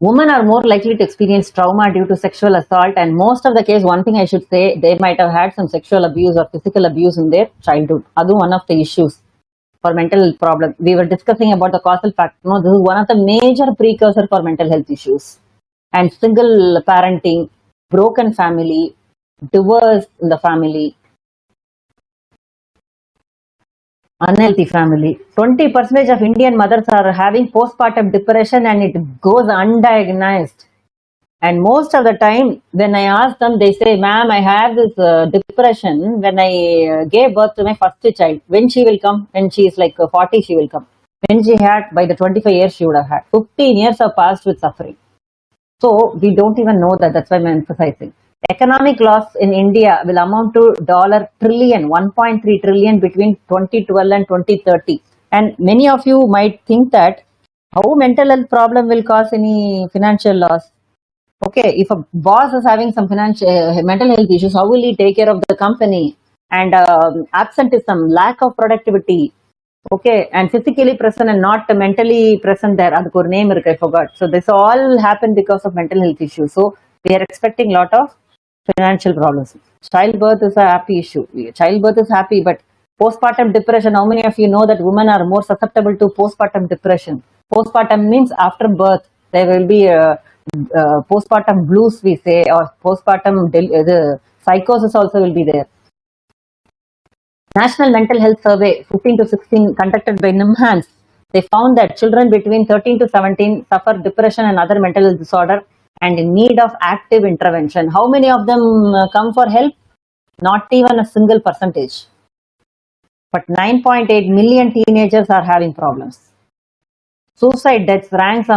Women are more likely to experience trauma due to sexual assault, and most of the case, one thing I should say, they might have had some sexual abuse or physical abuse in their childhood. That's one of the issues for mental health problem. We were discussing about the causal factor. No, this is one of the major precursor for mental health issues. And single parenting, broken family, divorce in the family, unhealthy family. 20% of Indian mothers are having postpartum depression, and it goes undiagnosed. And most of the time, when I ask them, they say, "Ma'am, I have this depression when I gave birth to my first child." When she will come? When she is like 40, she will come. When she had, by the 25 years, she would have had. 15 years have passed with suffering. So we don't even know that. That's why I'm emphasizing. Economic loss in India will amount to $1.3 trillion between 2012 and 2030. And many of you might think that how mental health problem will cause any financial loss. Okay, if a boss is having some mental health issues, how will he take care of the company? And absenteeism, lack of productivity. Okay, and physically present and not mentally present there. Adukku or name irukku, I forgot. So this all happened because of mental health issues. So we are expecting a lot of financial problems. Childbirth is a happy issue. Childbirth is happy, but postpartum depression, how many of you know that women are more susceptible to postpartum depression? Postpartum means after birth, there will be postpartum blues, we say, or postpartum psychosis also will be there. National Mental Health Survey 15 to 16 conducted by NIMHANS, they found that children between 13 to 17 suffer depression and other mental health disorder and in need of active intervention. How many of them come for help? Not even a single percentage. But 9.8 million teenagers are having problems. Suicide deaths ranks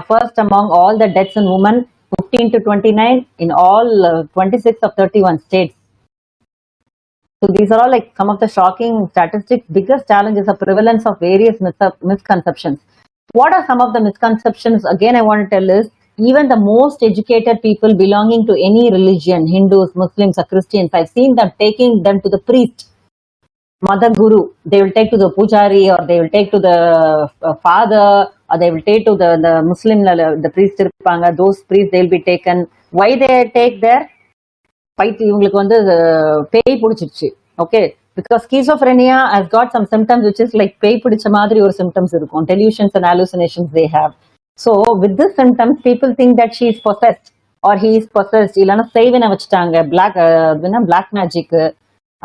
first among all the deaths in women 15 to 29 in all 26 of 31 states. So these are all like some of the shocking statistics. Biggest challenge is the prevalence of various misconceptions. What are some of the misconceptions? Again, I want to tell is, even the most educated people belonging to any religion, Hindus, Muslims, or Christians, I've seen them taking them to the priest, mother guru. They will take to the pujari, or they will take to the father, or they will take to the Muslim, the priest. Those priests, they will be taken. Why they take there? இவங்களுக்கு வந்து பேய் பிடிச்சிருச்சு. Okay, because schizophrenia has got some symptoms which is like பேய் பிடிச்ச மாதிரி ஒரு symptoms இருக்கும். Delusions and hallucinations they have. So with this symptoms, people think that she is possessed or he is possessed. இல்லைன்னா செய்வினை வச்சுட்டாங்க, black magic.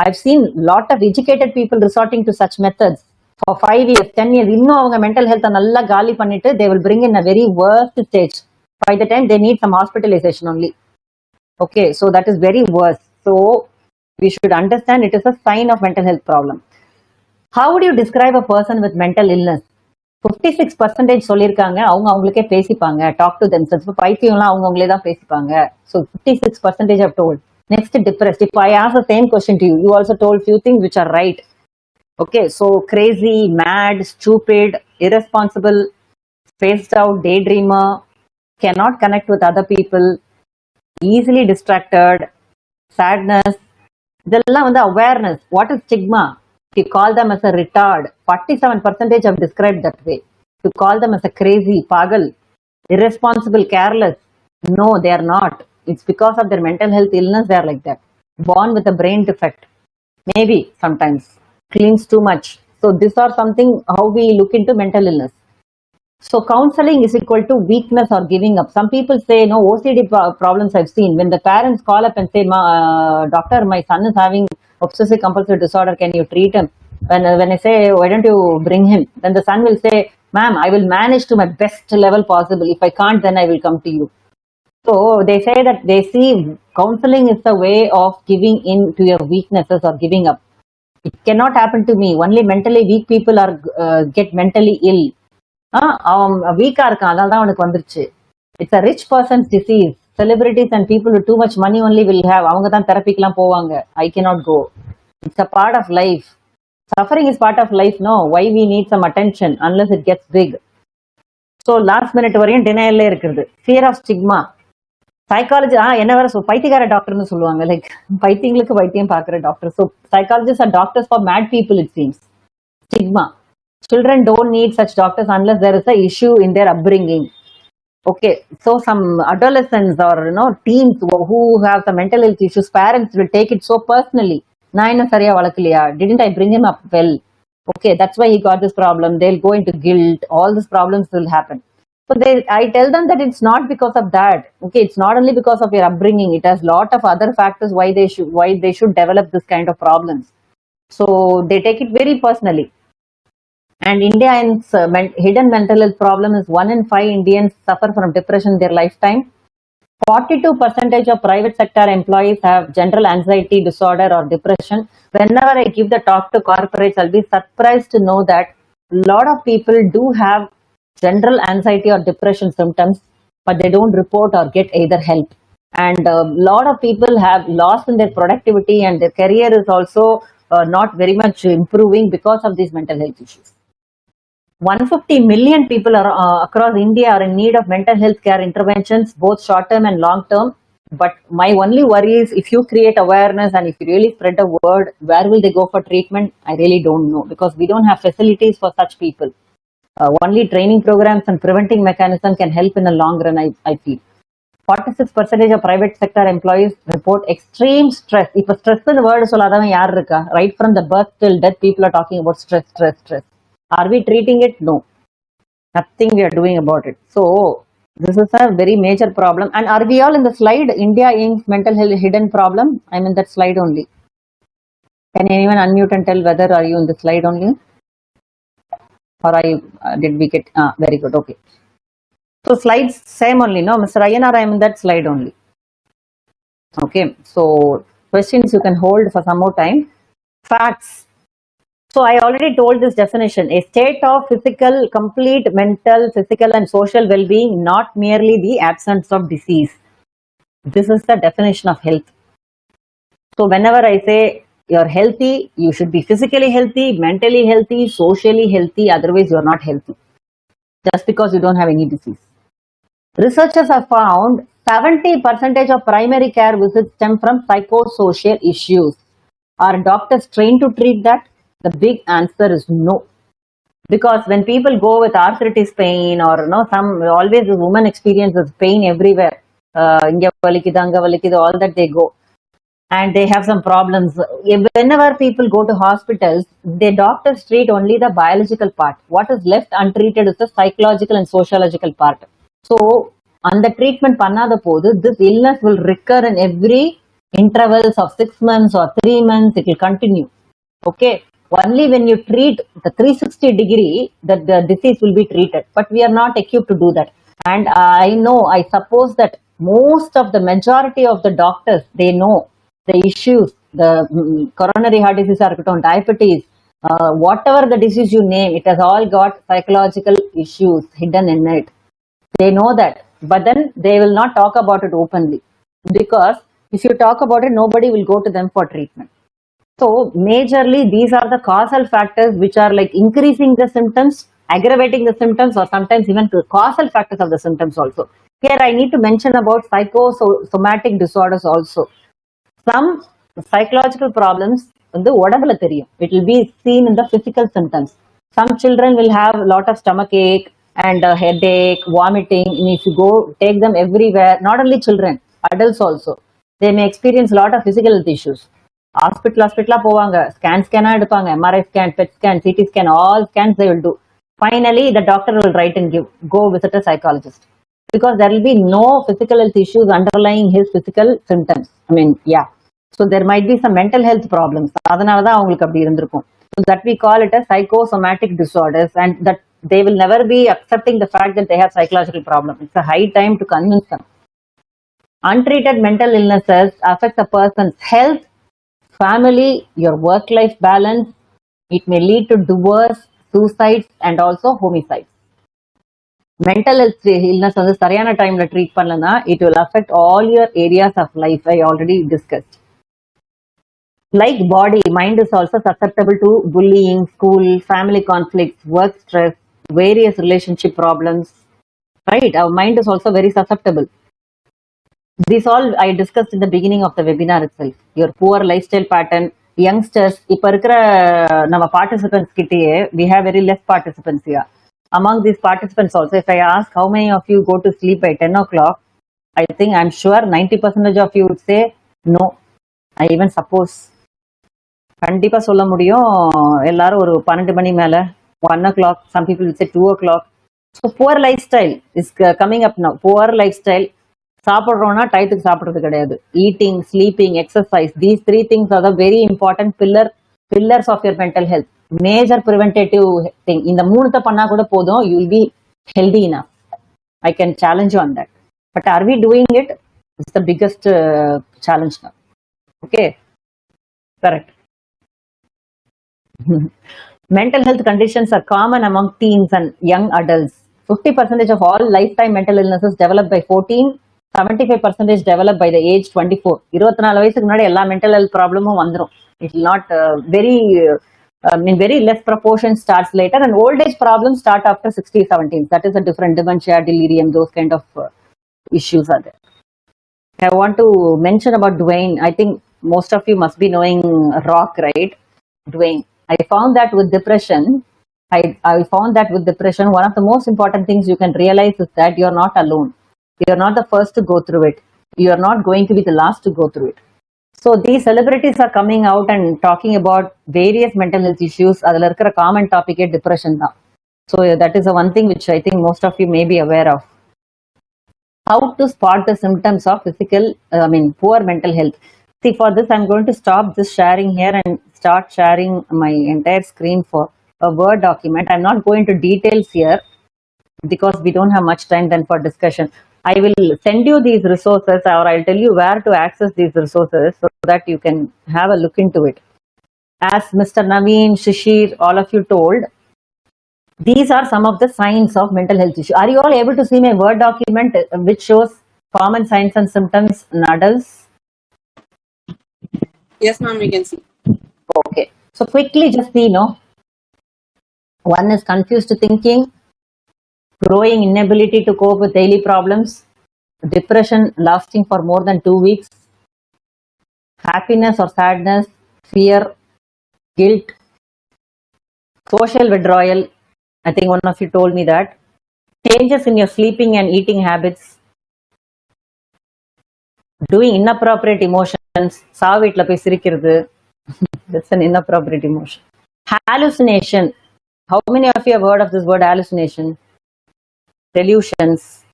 I've seen lot of educated people resorting to such methods for 5 years, 10 years. இன்னும் அவங்க mental health நல்லா காலி பண்ணிட்டு they will bring in a very worst stage. By the time they need some hospitalization only. Okay, so that is very worse. So we should understand it is a sign of mental health problem. How would you describe a person with mental illness? 56% சொல்லியிருக்காங்க அவங்களுக்கே பேசிப்பாங்க, talk to themselves. இப்போ பைத்தியம்லாம் அவங்களே தான் பேசிப்பாங்க. So 56% have told. Next, depressed. If I ask the same question to you, you also told few things which are right. Okay, so crazy, mad, stupid, irresponsible, spaced out, daydreamer, cannot connect with other people, easily distracted, sadness. இதெல்லாம் வந்து awareness. What is stigma? You call them as a retard. 47% have described that way. You call them as a crazy, pagal, irresponsible, careless. No, they are not. It's because of their mental health illness they are like that. born with a brain defect, maybe sometimes cleans too much. So these are something how we look into mental illness. So counseling is equal to weakness or giving up. Some people say, no, OCD problems I've seen. When the parents call up and say, doctor, my son is having obsessive compulsive disorder, can you treat him? When I say, why don't you bring him? Then the son will say, ma'am, I will manage to my best level possible. If I can't, then I will come to you. So they say that they see counseling is a way of giving in to your weaknesses or giving up. It cannot happen to me. Only mentally weak people are get mentally ill. அவன் வீக்கா இருக்கான், அதனால தான் அவனுக்கு வந்துருச்சு. It's a rich persons disease. Celebrities and people with too much money only will have. அவங்க தான் தெரப்பிக்கெல்லாம் போவாங்க. I cannot go. It's a part of life. Suffering is part of life. No, why we need some attention unless it gets big. So last minute வரையும் டினையல்லே இருக்கிறது. Fear of stigma. Psychology என்ன வேற பைத்தியக்கார டாக்டர்னு சொல்லுவாங்க. லைக் பைத்தியங்களுக்கு வைத்தியம் பார்க்குற doctor. So psychologist are doctors for mad people it seems. Stigma. Children don't need such doctors unless there is a issue in their upbringing. Okay, so some adolescents or teens who have some mental health issues, parents will take it so personally. Na enna sariya valakliya, didn't I bring him up well? Okay, that's why he got this problem. They'll go into guilt. All these problems will happen. So I tell them that it's not because of that. Okay, it's not only because of your upbringing. It has lot of other factors why they should develop this kind of problems. So they take it very personally. And India's hidden mental health problem is 1 in 5 Indians suffer from depression in their lifetime. 42% of private sector employees have general anxiety disorder or depression. Whenever I give the talk to corporates, I'll be surprised to know that a lot of people do have general anxiety or depression symptoms, but they don't report or get either help. And a lot of people have lost in their productivity, and their career is also not very much improving because of these mental health issues. 150 million people are across India are in need of mental health care interventions, both short term and long term. But my only worry is if you create awareness and if you really spread the word, where will they go for treatment? I really don't know, because we don't have facilities for such people. Only training programs and preventing mechanism can help in the long run, I feel. 46% of private sector employees report extreme stress. If stress in the word soladhavan yaar irukka? Right from the birth till death, people are talking about stress. Are we treating it? No. Nothing we are doing about it. So this is a very major problem. And are we all in the slide? India Inc. mental health hidden problem. I'm in that slide only. Can anyone unmute and tell whether are you in the slide only? Or did we get, very good, okay. So slides same only, no? Mr. Ayanar, I'm in that slide only. Okay, so questions you can hold for some more time. Facts. So I already told this definition: a state of complete mental, physical and social well-being, not merely the absence of disease. This is the definition of health. So whenever I say you're healthy, you should be physically healthy, mentally healthy, socially healthy, otherwise you're not healthy. Just because you don't have any disease. Researchers have found 70% of primary care visits stem from psychosocial issues. Are doctors trained to treat that? The big answer is no. Because when people go with arthritis pain or some always the woman experiences pain everywhere. Inga valikidhu, anga valikidhu, all that they go. And they have some problems. Whenever people go to hospitals, the doctors treat only the biological part. What is left untreated is the psychological and sociological part. So, on the treatment pannada podu, this illness will recur in every intervals of 6 months or 3 months, it will continue. Okay. Only when you treat the 360 degree, that the disease will be treated. But we are not equipped to do that. And I suppose that most of the majority of the doctors, they know the issues, the coronary heart disease, diabetes, whatever the disease you name, it has all got psychological issues hidden in it. They know that. But then they will not talk about it openly. Because if you talk about it, nobody will go to them for treatment. So majorly these are the causal factors which are like increasing the symptoms, aggravating the symptoms, or sometimes even the causal factors of the symptoms also. Here I need to mention about psychosomatic disorders also. Some psychological problems வந்து உடம்புல தெரியும். It will be seen in the physical symptoms. Some children will have a lot of stomach ache and headache, vomiting. And if you go take them everywhere, not only children, adults also. they may experience a lot of physical health issues. Hospital போவாங்க, scan எடுப்பாங்க, MRI scan, PET scan, CT scan, all scans they will do. Finally, the doctor will write and give, go visit a psychologist. Because there will be no physical health issues underlying his physical symptoms. I mean, yeah. So there might be some mental health problems. அதனாலதான் அவங்களுக்கு அப்படி இருந்திருக்கும். So that we call it as psychosomatic disorders, and that they will never be accepting the fact that they have psychological problem. It's a high time to convince them. Untreated mental illnesses affect a person's health, family, your work-life balance. It may lead to divorce, suicides, and also homicides. Mental health illness வந்து சரியான டைம்ல treat பண்ணலனா it will affect all your areas of life. I already discussed. Like body, mind is also susceptible to bullying, school, family conflicts, work stress, various relationship problems. Right? Our mind is also very susceptible. This all I discussed in the beginning of the webinar itself. Your poor lifestyle pattern, youngsters, இப்ப இருக்கிற நம்ம participants கிட்டயே, we have very less participants here. Among these participants also, if I ask how many of you go to sleep by 10 o'clock, I think I'm sure 90% of you would say no. I even suppose. கண்டிப்பா சொல்ல முடியும், எல்லாரும் ஒரு 12 மணி மேல, 1 o'clock, some people will say 2 o'clock. So poor lifestyle is coming up now. Poor lifestyle. சாப்பிட்றோம்னா டயத்துக்கு சாப்பிட்றது கிடையாது. Eating, sleeping, exercise, these 3 things are the very important pillars of your mental health. Major preventative thing. இந்த 3 பண்ணா கூட போதும், you will be healthy enough. I can challenge you on that. But are we doing it? It's the biggest challenge now. Okay, correct. Mental health conditions are common among teens and young adults. 50% of all lifetime mental illnesses developed by 14, 75% developed by the age 24. 24 வயசுக்கு முன்னாடி எல்லா mental health problemும் வந்துரும். It will not in very less proportion starts later, and old age problems start after 60, 70. That is a different dementia, delirium, those kind of issues are there. I want to mention about Dwayne. I think most of you must be knowing Rock, right? Dwayne. I found that with depression, one of the most important things you can realize is that you're not alone. You're not the first to go through it. You're not going to be the last to go through it. So these celebrities are coming out and talking about various mental health issues. Adula irukra common topic depression da. So that is the one thing which I think most of you may be aware of. How to spot the symptoms of poor mental health. See, for this I'm going to stop this sharing here and start sharing my entire screen for a Word document. I'm not going to details here because we don't have much time then for discussion. I will send you these resources, or I'll tell you where to access these resources so that you can have a look into it. As Mr. Naveen, Shishir, all of you told, these are some of the signs of mental health issue. Are you all able to see my Word document which shows common signs and symptoms in adults? Yes, ma'am, we can see. Okay. So quickly just see, one is confused thinking, growing inability to cope with daily problems, depression lasting for more than 2 weeks, happiness or sadness, fear, guilt, social withdrawal. I think one of you told me that. Changes in your sleeping and eating habits, doing inappropriate emotions, saavitla poi sirikkiradhu. That's an inappropriate emotion. Hallucination. How many of you have heard of this word hallucination? Delusions.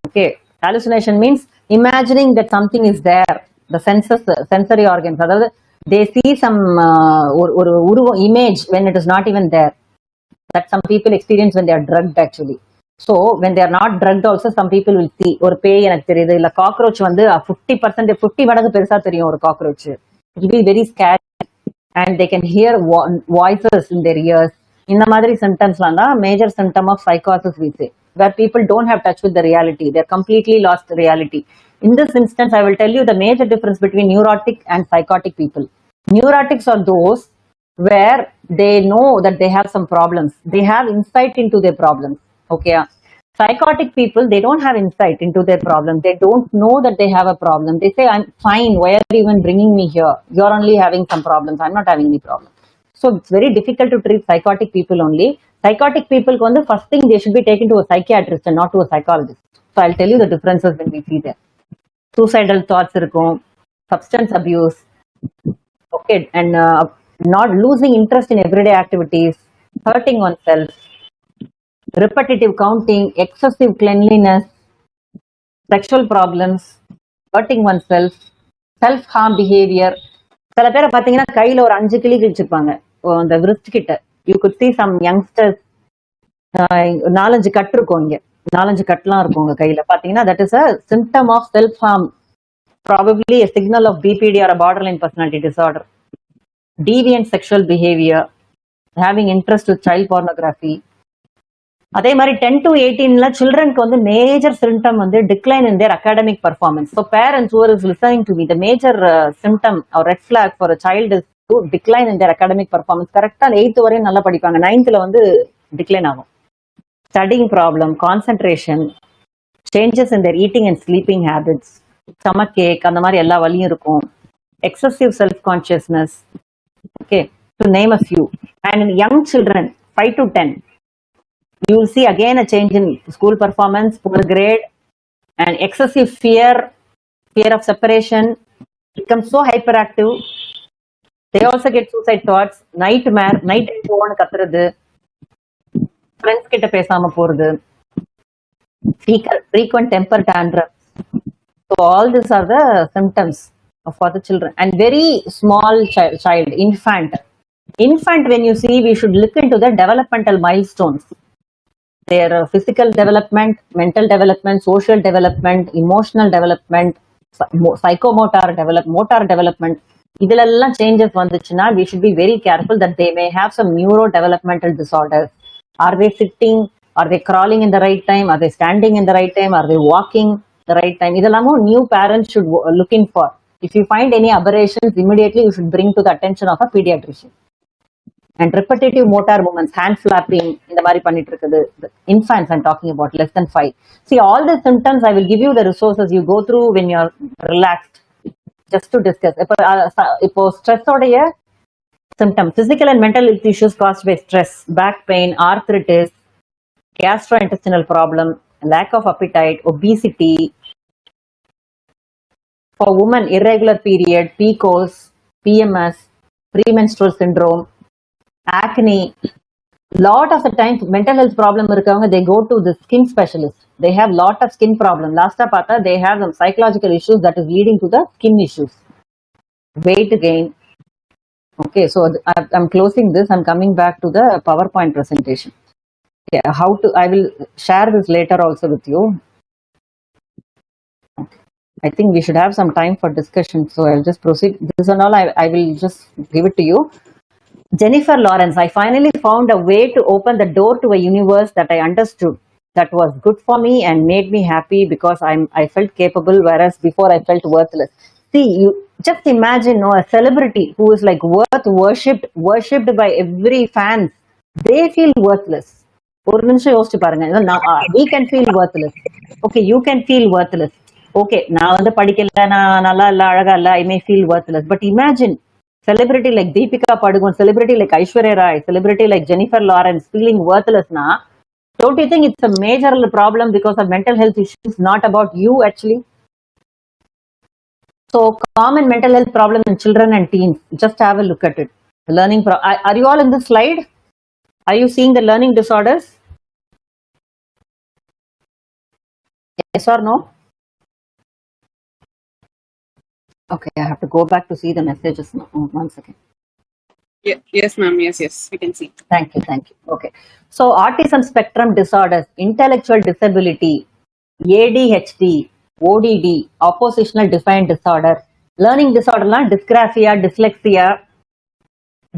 Okay, hallucination means imagining that something is there. The sensory organs, they see some image when it is not even there. That some people experience when they are drugged actually. So when they are not drugged also, some people will see ஒரு பேய் எனக்கு தெரியுது, இல்ல cockroach வந்து 50 மடங்கு பெருசா தெரியும் ஒரு cockroach. It will be very scary and they can hear voices in their ears. இந்த மாதிரி symptoms-லாம் தான் major symptom of psychosis we say, where people don't have touch with the reality. They're completely lost the reality. In this instance, I will tell you the major difference between neurotic and psychotic people. Neurotics are those where they know that they have some problems. They have insight into their problems. Okay. Psychotic people, they don't have insight into their problem. They don't know that they have a problem. They say, I'm fine. Why are you even bringing me here? You're only having some problems. I'm not having any problem. So it's very difficult to treat psychotic people only. Psychotic people, first thing they should be taken to a psychiatrist and not to a psychologist. So I'll tell you the differences when we see them. suicidal thoughts இருக்கும், substance abuse, okay, and not losing interest in everyday activities, hurting oneself, repetitive counting, excessive cleanliness, sexual problems, hurting oneself, self harm behavior. சில பேரை பாத்தீங்கன்னா கையில ஒரு 5 கிளி கிழிச்சிருப்பாங்க அந்த wrist கிட்ட. You could see some youngsters 4-5 கட்டு இருக்கும், இங்க 4-5 கட்டுலாம் இருக்கும் உங்க கையில பாத்தீங்கன்னா, that is a symptom of self harm, probably a signal of BPD or a borderline personality disorder. Deviant sexual behavior, having interest with child pornography. அதே மாதிரி 10 to 18ல சில்ட்ரனுக்கு வந்து மேஜர் சிம்டம் வந்து decline in their academic performance. So parents who is listening to me, the major symptom or red flag for a child is to decline in their academic performance. கரெக்டா 8th வரையும் நல்லா படிப்பாங்க, 9thல வந்து decline ஆகும். Studying problem, concentration, changes in their eating and sleeping habits, stomach ache, அந்த மாதிரி எல்லா வலியும் இருக்கும். Excessive self consciousness, okay, to name a few. And in young children 5 to 10, you will see again a change in school performance, poor grade, and excessive fear of separation, become so hyperactive. They also get suicide thoughts, nightmare, night phone கத்துறது, friends கிட்ட பேசாம போறது, frequent temper tantrums. So all these are the symptoms for the children. And very small child, infant, when you see, we should look into the developmental milestones, their physical development, mental development, social development, emotional development, psychomotor motor development. இதெல்லாம் changes வந்துச்சுன்னா we should be very careful that they may have some neurodevelopmental disorders. Are they sitting? Are they crawling in the right time? Are they standing in the right time? Are they walking the right time? இதெல்லாமும் new parents should look in for. If you find any aberrations, immediately you should bring to the attention of a pediatrician. And repetitive motor movements, hand flapping, இந்த மாதிரி பண்ணிட்டு இருக்குது. Infants I'm talking about, less than 5. See, all the symptoms, I will give you the resources you go through when you're relaxed, just to discuss. இப்போ stress உடைய symptom, physical and mental health issues caused by stress, back pain, arthritis, gastrointestinal problem, lack of appetite, obesity. For women, irregular period, PCOS, PMS, premenstrual syndrome, acne. Lot of the time mental health problem இருக்கவங்க, they go to the skin specialist. They have lot of skin problem. Last பார்த்தா they have some psychological issues that is leading to the skin issues. Weight gain. Okay, so I'm closing this. I'm coming back to the PowerPoint presentation. Yeah, I will share this later also with you. Okay. I think we should have some time for discussion, so I'll just proceed. This and all, I will just give it to you. Jennifer Lawrence, I finally found a way to open the door to a universe that I understood, that was good for me and made me happy because I felt capable, whereas before I felt worthless. See, you just imagine, a celebrity who is like worshipped by every fans, they feel worthless. ஒரு நிமிஷம் யோசிச்சு பாருங்க. We can feel worthless. Okay, you can feel worthless. Okay, நான் வந்து படிக்கல, நான் நல்லா இல்ல, அழகா இல்ல, I may feel worthless. But imagine celebrity like Deepika Padukone, celebrity like Aishwarya Rai, celebrity like Jennifer Lawrence feeling worthless na. Don't you think it's a major problem because of mental health issues, not about you actually? So common mental health problem in children and teens, just have a look at it. The learning are you all in this slide? Are you seeing the learning disorders? Yes or no? Okay, I have to go back to see the messages now. One second. Yes, ma'am. Yes, we can see. Thank you. Okay. So autism spectrum disorders, intellectual disability, ADHD, ODD, oppositional defiant disorder, learning disorder, dysgraphia, dyslexia,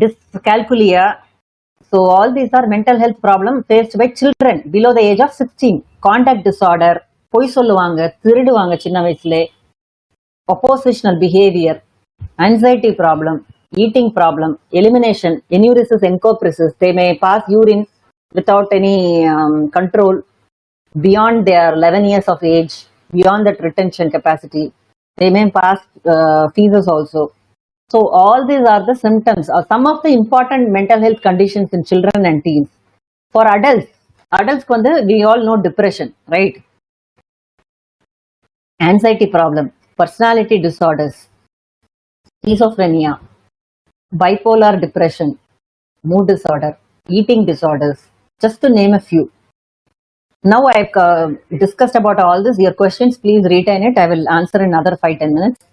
dyscalculia. So all these are mental health problems faced by children below the age of 16. Conduct disorder, பொய் சொல்லுவாங்க, திருடுவாங்க சின்ன வயசுல, oppositional behavior, anxiety problem, eating problem, elimination, enuresis, encopresis. They may pass urine without any control beyond their 11 years of age, beyond that retention capacity. They may pass feces also. So all these are the symptoms or some of the important mental health conditions in children and teens. For adults we all know depression, right? Anxiety problem, personality disorders, schizophrenia, bipolar depression, mood disorder, eating disorders, just to name a few. Now I've discussed about all this. Your questions, please retain it. I will answer in another 5-10 minutes.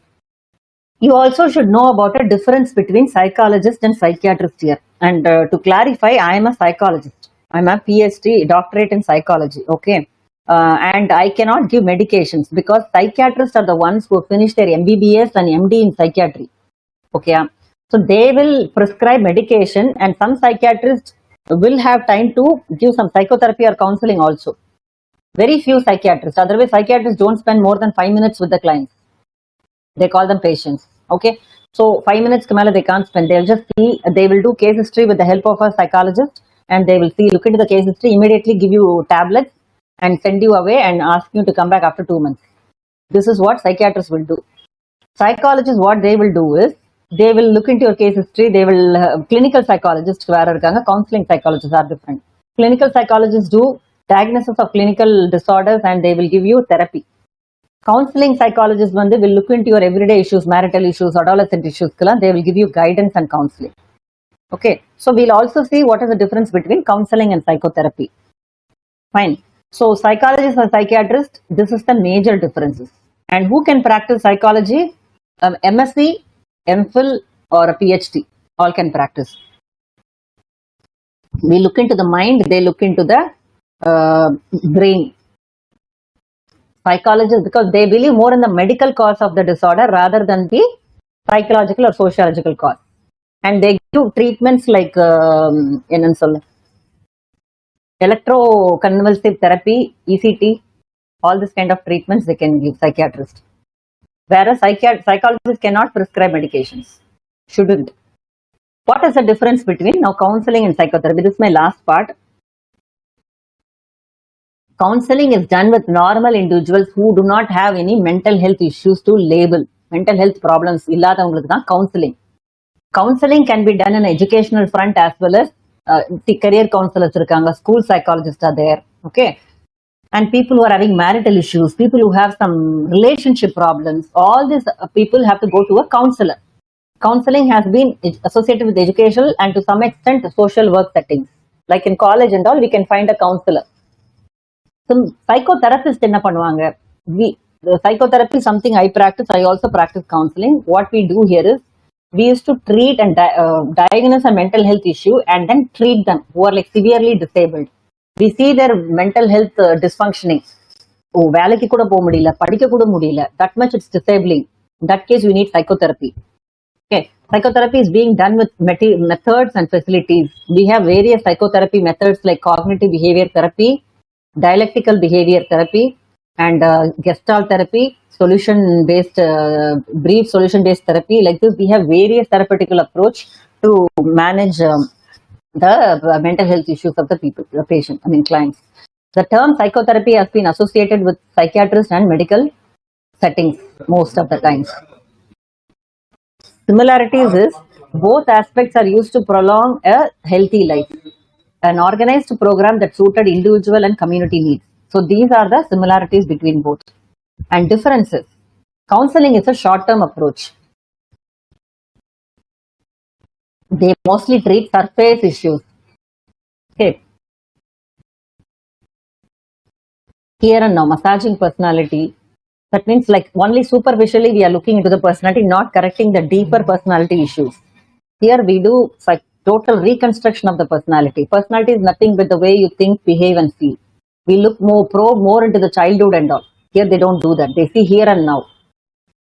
You also should know about a difference between psychologist and psychiatrist here. And to clarify, I am a psychologist. I'm a PhD, doctorate in psychology. Okay. And I cannot give medications because psychiatrists are the ones who finish their MBBS and MD in psychiatry. Okay. So they will prescribe medication, and some psychiatrists will have time to give some psychotherapy or counseling also. Very few psychiatrists. Otherwise, psychiatrists don't spend more than 5 minutes with the clients. They call them patients. Okay. So 5 minutes Kamala they can't spend. They'll just see, they will do case history with the help of a psychologist, and they will see, look into the case history, immediately give you tablets and send you away and ask you to come back after 2 months. This is what psychiatrists will do. Psychologists, what they will do is, they will look into your case history. They will, clinical psychologists, counseling psychologists are different. Clinical psychologists do diagnosis of clinical disorders and they will give you therapy. Counseling psychologists will look into your everyday issues, marital issues, adolescent issues. They will give you guidance and counseling. Okay. So we'll also see what is the difference between counseling and psychotherapy. Fine. So psychologists and psychiatrists, this is the major differences. And who can practice psychology? MSc, MPhil, or a PhD, all can practice. We look into the mind, they look into the brain. Psychologists, because they believe more in the medical cause of the disorder rather than the psychological or sociological cause. And they do treatments like electroconvulsive therapy, ECT, all this kind of treatments they can give psychiatrists. Whereas psychologists cannot prescribe medications. Shouldn't. What is the difference between now counseling and psychotherapy? This is my last part. Counseling is done with normal individuals who do not have any mental health issues to label. Mental health problems illadavungalukku dhaan counseling. Counseling can be done in educational front as well as career counselors irukanga, school psychologists are there. Okay. And people who are having marital issues, people who have some relationship problems, all these people have to go to a counselor. Counseling has been associated with educational and to some extent social work settings. Like in college and all, we can find a counselor. So psychotherapist enna pannuvaanga? The psychotherapy is something I practice. I also practice counseling. What we do here is, we used to treat and diagnose a mental health issue and then treat them who are like severely disabled. We see their mental health dysfunctioning. Oh, velaki kuda po mudiyala, padikka kuda mudiyala. That much it's disabling. In that case, we need psychotherapy. Okay, psychotherapy is being done with methods and facilities. We have various psychotherapy methods like cognitive behavior therapy, dialectical behavior therapy, and gestalt therapy, brief solution-based therapy. Like this, we have various therapeutical approach to manage the mental health issues of the clients. The term psychotherapy has been associated with psychiatrists and medical settings most of the times. Similarities is, both aspects are used to prolong a healthy life, an organized program that suited individual and community needs. So these are the similarities between both. And differences. Counseling is a short-term approach. They mostly treat surface issues. Okay. Here and now, massaging personality. That means like only superficially we are looking into the personality, not correcting the deeper personality issues. Here we do total reconstruction of the personality. Personality is nothing but the way you think, behave and feel. We look more into the childhood and all. Here they don't do that. They see here and now.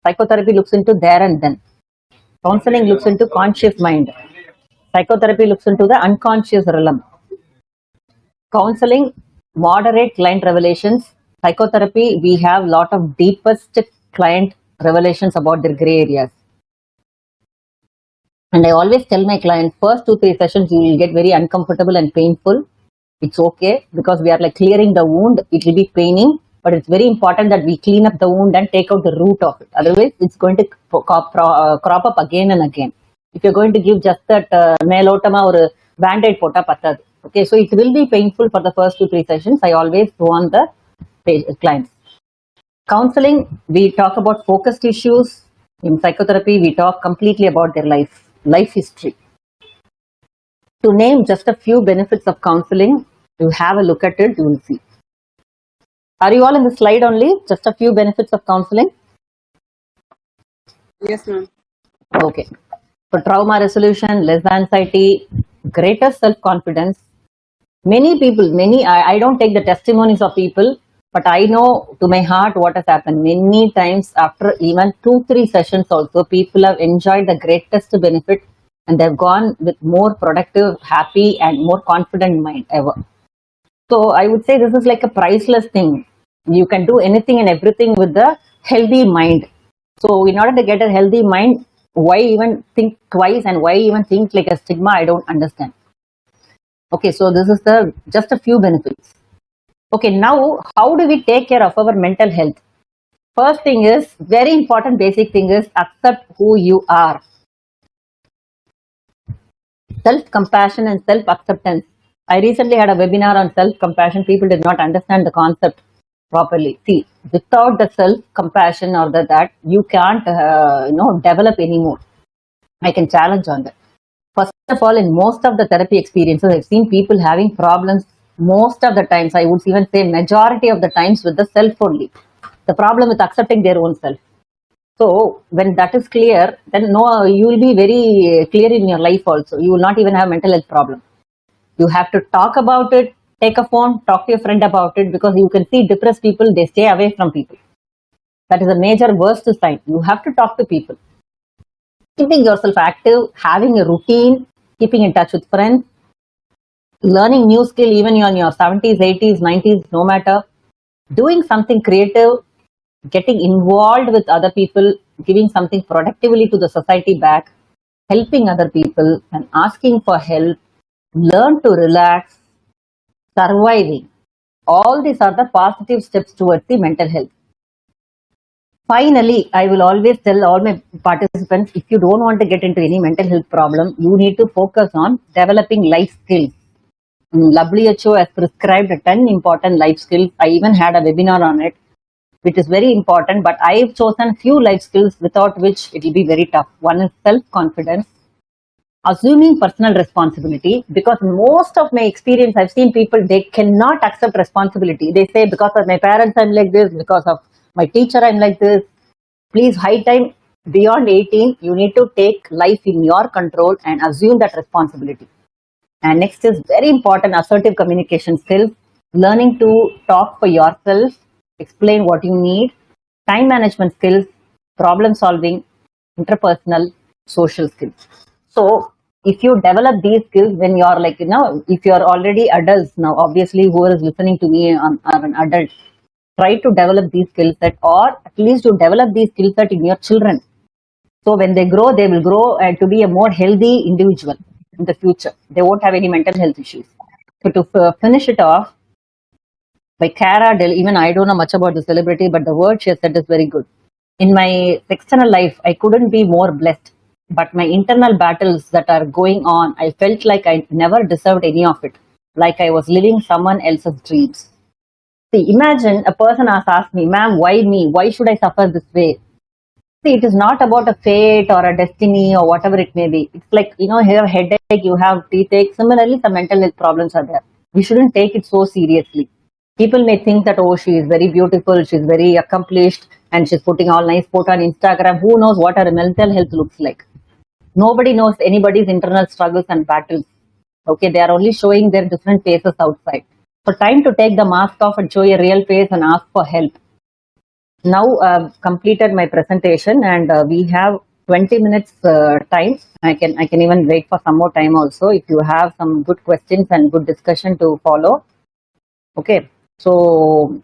Psychotherapy looks into there and then. Counseling looks into conscious mind. Psychotherapy looks into the unconscious realm. Counseling, moderate client revelations. Psychotherapy, we have lot of deepest client revelations about their gray areas. And I always tell my clients, first 2-3 sessions you will get very uncomfortable and painful. It's okay because we are like clearing the wound. It will be paining, but it's very important that we clean up the wound and take out the root of it. Otherwise, it's going to crop up again and again. If you're going to give just that melotama or band-aid pota patad. Okay, so it will be painful for the first 2-3 sessions. I always warn the clients. Counseling, we talk about focused issues. In psychotherapy, we talk completely about their life history. To name just a few benefits of counseling, you have a look at it, you will see. Are you all in the slide only? Just a few benefits of counseling? Yes, ma'am. Okay. For trauma resolution, less anxiety, greater self-confidence. Many people, I don't take the testimonies of people, but I know to my heart what has happened. Many times after even 2-3 sessions also, people have enjoyed the greatest benefit and they've gone with more productive, happy and more confident mind ever. So I would say this is like a priceless thing. You can do anything and everything with the healthy mind. So in order to get a healthy mind, why even think twice and why even think like a stigma? I don't understand. Okay, so this is just a few benefits. Okay, now how do we take care of our mental health? First thing is, very important basic thing is accept who you are. Self-compassion and self-acceptance. I recently had a webinar on self-compassion. People did not understand the concept properly. See, without the self-compassion or that you can't develop anymore. I can challenge on that. First of all, in most of the therapy experiences, I've seen people having problems most of the times, I would even say majority of the times, with the self only. The problem with accepting their own self. So when that is clear, then you will be very clear in your life also. You will not even have mental health problem. You have to talk about it, take a phone, talk to your friend about it, because you can see depressed people, they stay away from people. That is a major worst sign. You have to talk to people. Keeping yourself active, having a routine, keeping in touch with friends, learning new skill even in your 70s, 80s, 90s, no matter, doing something creative, getting involved with other people, giving something productively to the society back, helping other people and asking for help, learn to relax, surviving. All these are the positive steps towards the mental health. Finally, I will always tell all my participants, if you don't want to get into any mental health problem, you need to focus on developing life skills. WHO has prescribed 10 important life skills. I even had a webinar on it, which is very important, but I've chosen few life skills without which it will be very tough. One is self-confidence, assuming personal responsibility, because most of my experience, I've seen people, they cannot accept responsibility. They say, because of my parents, I'm like this, because of my teacher, I'm like this. Please, high time, beyond 18, you need to take life in your control and assume that responsibility. And next is very important, assertive communication skills, learning to talk for yourself, explain what you need, time management skills, problem solving, interpersonal, social skills. So if you develop these skills when you're if you're already adults now, obviously whoever is listening to me are an adult, try to develop these skill set, or at least to develop these skill set in your children. So when they grow, they will grow to be a more healthy individual in the future. They won't have any mental health issues. So to finish it off, by Cara Del, even I don't know much about the celebrity, but the word she has said is very good. In my external life, I couldn't be more blessed, but my internal battles that are going on, I felt like I never deserved any of it, like I was living someone else's dreams. See, imagine a person has asked me, ma'am, why me? Why should I suffer this way? See, it is not about a fate or a destiny or whatever it may be. It's like, you have headache, you have toothache. Similarly, some mental health problems are there. We shouldn't take it so seriously. People may think that, oh, she is very beautiful, she's very accomplished, and she's putting all nice photo on Instagram. Who knows what her mental health looks like? Nobody knows anybody's internal struggles and battles. Okay, they are only showing their different faces outside. So time to take the mask off and show your real face and ask for help. Now I've completed my presentation and we have 20 minutes time. I can even wait for some more time also if you have some good questions and good discussion to follow. Okay, so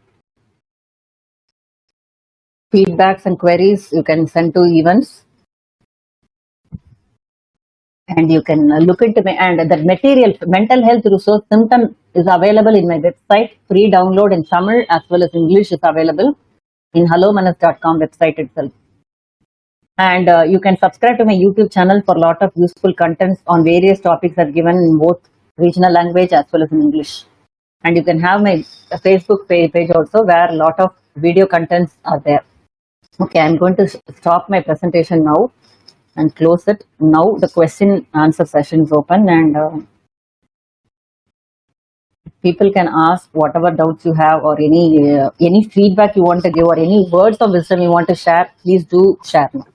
feedbacks and queries you can send to Evans. And you can look into me, and that material, mental health resource symptom, is available in my website. Free download in Tamil as well as English is available in hellomanas.com website itself. And you can subscribe to my YouTube channel for a lot of useful contents on various topics that are given in both regional language as well as in English. And you can have my Facebook page also, where a lot of video contents are there. Okay, I'm going to stop my presentation now and close it. Now the question answer session is open, and people can ask whatever doubts you have, or any feedback you want to give, or any words of wisdom you want to share. Please do share now.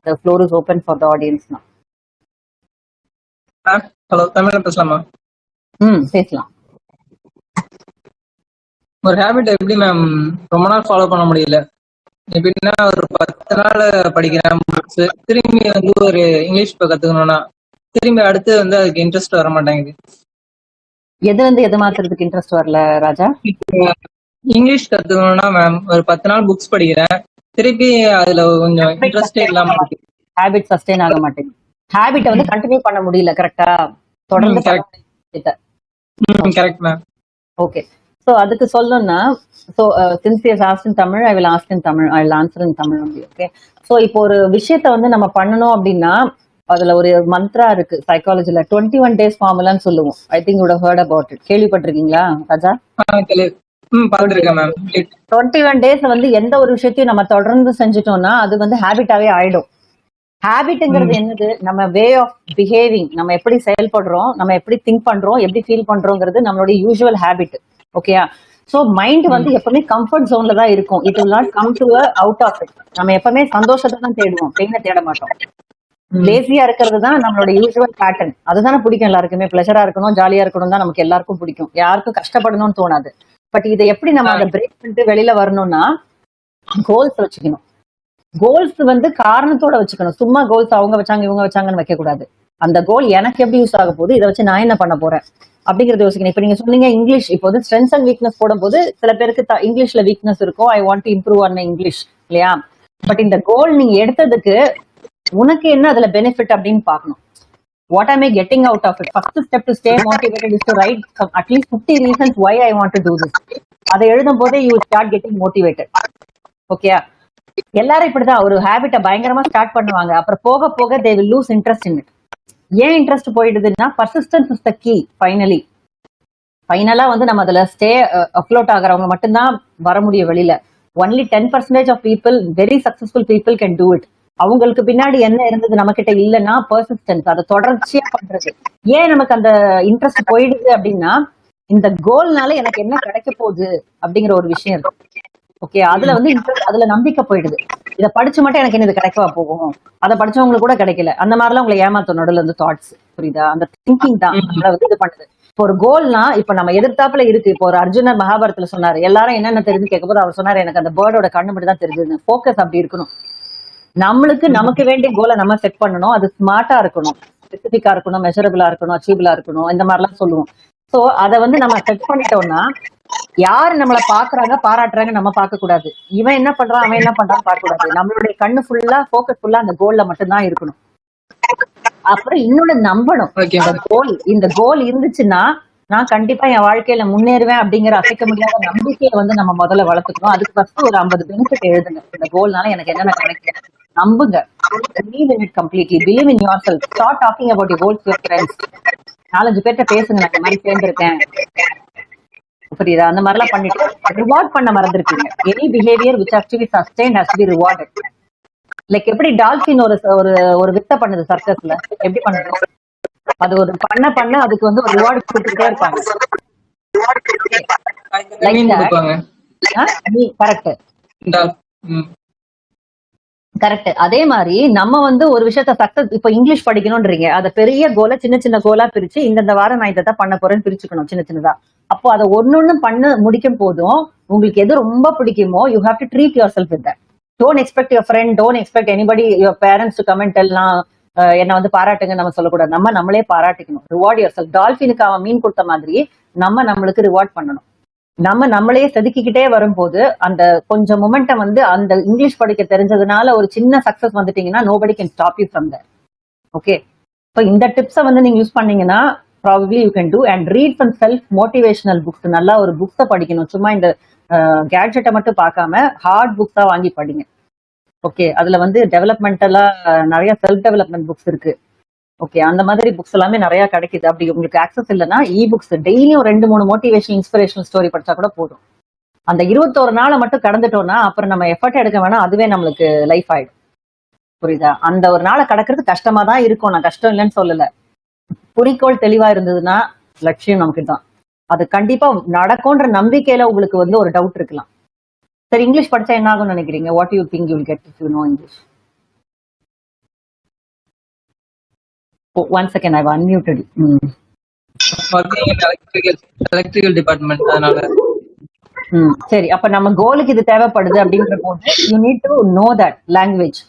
The floor is open for the audience now. Hello, தமிழ்ல பேசலாமா? பேசலாம். ஒரு habit எப்படி ma'am ரொம்ப நாள் follow பண்ண முடியல? எப்படின்னா ஒரு 10 நாள் படிக்கிறேன் புக்ஸ், திரும்பி வந்து ஒரு இங்கிலீஷ் இப்போ கத்துக்கணும்னா திரும்பி அடுத்து வந்து அதுக்கு இன்ட்ரெஸ்ட் வர மாட்டேங்குது. எது மாத்துறதுக்கு இன்ட்ரெஸ்ட் வரல ராஜா? இங்கிலீஷ் கத்துக்கணும்னா மேம் ஒரு 10 நாள் புக்ஸ் படிக்கிறேன், திருப்பி அதுல கொஞ்சம் இன்ட்ரெஸ்டே இல்லாம இருக்கு. ஹேபிட் சஸ்டெயின் ஆக மாட்டேங்குது. ஹேபிட்டை வந்து கண்டினியூ பண்ண முடியல. கரெக்டா? தொடர்ந்து கரெக்ட் மேம். ஓகே, ஸோ அதுக்கு சொல்லணும்னா, so since you have asked in Tamil, I will ask in Tamil, I will answer in Tamil only. Okay, so இப்போ ஒரு விஷயத்த வந்து நம்ம பண்ணணும் அப்படின்னா அதுல ஒரு மந்த்ரா இருக்கு சைக்காலஜில, 21 days ஃபார்முலான்னு சொல்லுவோம். I think you have heard about it. கேள்விப்பட்டிருக்கீங்களா ராஜா? பார்த்திருக்கேன் மேம். 21 days வந்து எந்த ஒரு விஷயத்தையும் நம்ம தொடர்ந்து செஞ்சுட்டோம்னா அது வந்து ஹேபிட்டாவே ஆயிடும். ஹேபிட்ங்கிறது என்னது? நம்ம வே ஆஃப் பிஹேவிங், நம்ம எப்படி செயல்படுறோம், நம்ம எப்படி திங்க் பண்றோம், எப்படி ஃபீல் பண்றோங்கிறது நம்மளுடைய யூசுவல் ஹேபிட். ஓகேயா? சோ மைண்ட் வந்து எப்பவுமே கம்ஃபர்ட் ஜோன்ல தான் இருக்கும். It will not come to out of it. நம்ம எப்பவுமே சந்தோஷத்தை தான் தேடுவோம், பெயினை தேட மாட்டோம். லேசியா இருக்கிறது தான் நம்மளோட யூசுவல் பேட்டர்ன். அதுதானே பிடிக்கும் எல்லாருக்குமே. பிளஷரா இருக்கணும், ஜாலியா இருக்கணும் தான் நமக்கு எல்லாருக்கும் பிடிக்கும். யாருக்கும் கஷ்டப்படணும்னு தோணாது. பட் இதை எப்படி நம்ம அதை பிரேக் பண்ணிட்டு வெளியில வரணும்னா கோல்ஸ் வச்சுக்கணும். கோல்ஸ் வந்து காரணத்தோட வச்சுக்கணும். சும்மா கோல்ஸ் அவங்க வச்சாங்க இவங்க வச்சாங்கன்னு வைக்க கூடாது. அந்த கோல் எனக்கு எப்படி யூஸ் ஆக போகுது, இதை வச்சு நான் என்ன பண்ண போறேன் அப்படிங்கறத யோசிக்கணும். இப்ப நீங்க சொன்னீங்க இங்கிலீஷ், இப்போ வந்து ஸ்ட்ரென்த் அண்ட் வீக்னஸ் போடும்போது சில பேருக்கு இங்கிலீஷ்ல வீக்னஸ் இருக்கும். I want to improve on my English இல்லையா? பட் இந்த கோல் நீங்க எடுத்ததுக்கு உனக்கு என்ன அதுல பெனிஃபிட் அப்படின்னு பாக்கணும். What am I getting out of it? First step to stay motivated is to write at least 50 reasons why I want to do this. அதை எழுதும் போதே you start getting motivated. ஓகேயா? எல்லாரும் இப்படிதான் ஒரு ஹேபிட்டை பயங்கரமா ஸ்டார்ட் பண்ணுவாங்க, அப்புறம் போக போக they will lose interest in it. ஏன் interest போயிடுதுன்னா persistence is the key. ஃபைனலா வந்து நம்ம அதுல ஸ்டே அப்லோட் ஆகிறவங்க மட்டும்தான் வர முடியும் வெளியில. Only 10% of people, very successful people can do it. அவங்களுக்கு பின்னாடி என்ன இருந்தது நம்ம கிட்ட இல்லைன்னா பர்சிஸ்டன்ஸ், அதை தொடர்ச்சியா பண்றது. ஏன் நமக்கு அந்த இன்ட்ரெஸ்ட் போயிடுது அப்படின்னா இந்த கோல்னால எனக்கு என்ன கிடைக்க போகுது அப்படிங்கிற ஒரு விஷயம் இருக்கு. ஓகே, அதுல வந்து அதுல நம்பிக்கை போயிடுது. இதை படிச்சு மட்டும் எனக்கு என்ன இது கிடைக்கவா போகும், அதை படிச்சவங்களுக்கு கூட கிடைக்கல, அந்த மாதிரிலாம் உங்களை ஏமாத்த நடுவில் இருந்து தாட்ஸ். புரியுதா? அந்த திங்கிங் தான் வந்து இது பண்ணுது. இப்போ ஒரு கோல்னா இப்ப நம்ம எதிர்த்தாப்புல இருக்கு. இப்போ ஒரு அர்ஜுனர் மகாபாரத்துல சொன்னாரு, எல்லாரும் என்னென்ன தெரிஞ்சு கேட்க போது அவர் சொன்னாரு எனக்கு அந்த பேர்டோட கண்ணு மட்டும் தான் தெரிஞ்சது. ஃபோக்கஸ் அப்படி இருக்கணும். நமக்கு வேண்டிய கோலை நம்ம செட் பண்ணணும். அது ஸ்மார்ட்டா இருக்கணும், ஸ்பெசிபிக்கா இருக்கணும், மெஷரபிளா இருக்கணும், அச்சீவபிளா இருக்கணும், இந்த மாதிரிலாம் சொல்லுவோம். சோ அதை வந்து நம்ம செட் பண்ணிட்டோம்னா யாரு நம்மளை பாக்குறாங்க பாராட்டுறாங்க நம்ம பார்க்க கூடாது. இவன் என்ன பண்றான் அவன் என்ன பண்றான்னு பார்க்க கூடாது. நம்மளுடைய கண்ணு ஃபுல்லா ஃபோக்கஸ் ஃபுல்லா அந்த கோல்ல மட்டும்தான் இருக்கணும். அப்புறம் இன்னொன்னு நம்பணும். இந்த கோல் இருந்துச்சுன்னா நான் கண்டிப்பா என் வாழ்க்கையில முன்னேறுவேன் அப்படிங்கிற அசைக்க முடியாத நம்பிக்கையை வந்து நம்ம முதல்ல வளர்த்துக்கணும். அதுக்கு ஃபர்ஸ்ட் ஒரு 50 பெனிஃபிட் எழுதுங்க. இந்த கோல்னால எனக்கு என்னென்ன கிடைக்கும் நம்புங்க. Believe in it completely. Believe in yourself. Start talking about your goals to your friends. 4-5 பேர்ட்ட பேசுங்க, நான் இந்த மாதிரி சேர்ந்திருக்கேன், புரியுதா? அந்த மாதிரி எல்லாம் பண்ணிட்டு ரிவார்ட் பண்ண மறந்துருக்கீங்க. Any behaviour which actually sustained has to be rewarded. Like எப்படி டால்பின் ஒரு வித்தை பண்ணுது சர்க்கஸ்ல, எப்படி பண்ணுது? அது ஒரு பண்ண அதுக்கு வந்து ஒரு ரிவார்டு கொடுத்துட்டே இருப்பாங்க. கரெக்ட். அதே மாதிரி நம்ம வந்து ஒரு விஷயத்த சக்சஸ், இப்ப இங்கிலீஷ் படிக்கணும்ன்றீங்க, அதை பெரிய கோலை சின்ன சின்ன கோலா பிரிச்சு இந்த வாரம் நான் இதை பண்ண போறேன்னு பிரிச்சுக்கணும் சின்ன சின்னதா. அப்போ அதை ஒன்னொன்னு பண்ண முடிக்கும் போதும் உங்களுக்கு எது ரொம்ப பிடிக்குமோ you have to treat yourself with that. Don't expect your friend, don't expect anybody, your parents to comment எல்லாம் என்ன வந்து பாராட்டுங்க நம்ம சொல்லக்கூடாது. நம்மளே பாராட்டிக்கணும். Reward yourself. டால்பினுக்கு அவன் மீன் கொடுத்த மாதிரி நம்மளுக்கு ரிவார்ட் பண்ணணும். நம்மளே செதுக்கிக்கிட்டே வரும்போது அந்த கொஞ்சம் மொமெண்டம் வந்து அந்த இங்கிலீஷ் படிக்க தெரிஞ்சதுனால ஒரு சின்ன சக்சஸ் வந்துட்டீங்கன்னா nobody can stop you from there. Okay, so இந்த டிப்ஸை வந்து நீங்க யூஸ் பண்ணீங்கன்னா probably you can do and read some self motivational books. நல்லா ஒரு புக்ஸை படிக்கணும். சும்மா இந்த கேட்ஜெட்டை மட்டும் பார்க்காம ஹார்ட் புக்ஸா வாங்கி படிங்க. ஓகே, அதுல வந்து டெவலப்மெண்டலா நிறைய செல்ஃப் டெவலப்மெண்ட் புக்ஸ் இருக்கு. ஓகே, அந்த மாதிரி புக்ஸ் எல்லாமே நிறைய கிடைக்குது. அப்படி உங்களுக்கு ஆக்சஸ் இல்லைன்னா இ புக்ஸ் டெய்லியும் 2-3 மோட்டிவேஷனல் இன்ஸ்பிரேஷனல் ஸ்டோரி படிச்சா கூட போதும். அந்த 21 நாளை மட்டும் கடந்துட்டோம்னா அப்புறம் நம்ம எஃபர்ட் எடுக்க வேணாம், அதுவே நம்மளுக்கு லைஃப் ஆயிடும். புரியுதா? அந்த ஒரு நாளை கடக்கிறது கஷ்டமா தான் இருக்கும், நான் கஷ்டம் இல்லைன்னு சொல்லல. குறிக்கோள் தெளிவா இருந்ததுன்னா லட்சியம் நமக்கு தான், அது கண்டிப்பா நடக்கும்ன்ற நம்பிக்கையில உங்களுக்கு வந்து ஒரு டவுட் இருக்கலாம். சரி, இங்கிலீஷ் படிச்சா என்ன ஆகும்னு நினைக்கிறீங்க? What you think you will get if you know English? One second, I unmuted. Working in electrical department, அதனால. சரி, அப்ப நம்ம கோலுக்கு இது தேவைப்படுது அப்படின்ற போது you need to know that language.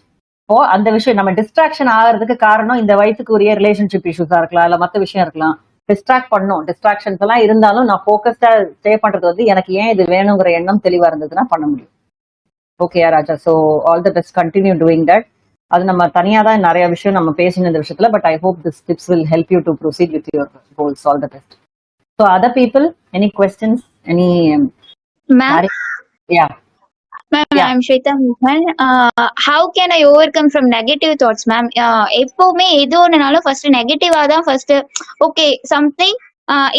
இப்போ அந்த விஷயம் நம்ம டிஸ்ட்ராக்ஷன் ஆகிறதுக்கு காரணம் இந்த வயசுக்கு உரிய ரிலேஷன்ஷிப் இஷ்யூஸா இருக்கலாம், இல்ல மற்ற விஷயம் இருக்கலாம். டிஸ்ட்ராக்ட் பண்ணும், டிஸ்ட்ராக்ஷன்ஸ் எல்லாம் இருந்தாலும் நான் ஃபோக்கஸ்டா ஸ்டே பண்றது வந்து எனக்கு ஏன் இது வேணுங்கிற எண்ணம் தெளிவா இருந்ததுன்னா பண்ண முடியும். Okay Raja, so all the best, continue doing that. அது நம்ம தனியா தான் நிறைய விஷயம் நம்ம பேசணும் இந்த விஷயத்துல, but I hope this tips will help you to proceed with your goals. All the best. So other people, any questions, any? Ma'am, Yeah. ma'am, Yeah. I'm Shweta Mohan. How can I overcome from negative thoughts, ma'am? எப்பவுமே எது ஒண்ணுனாலும் first நெகட்டிவா தான் first. Okay, something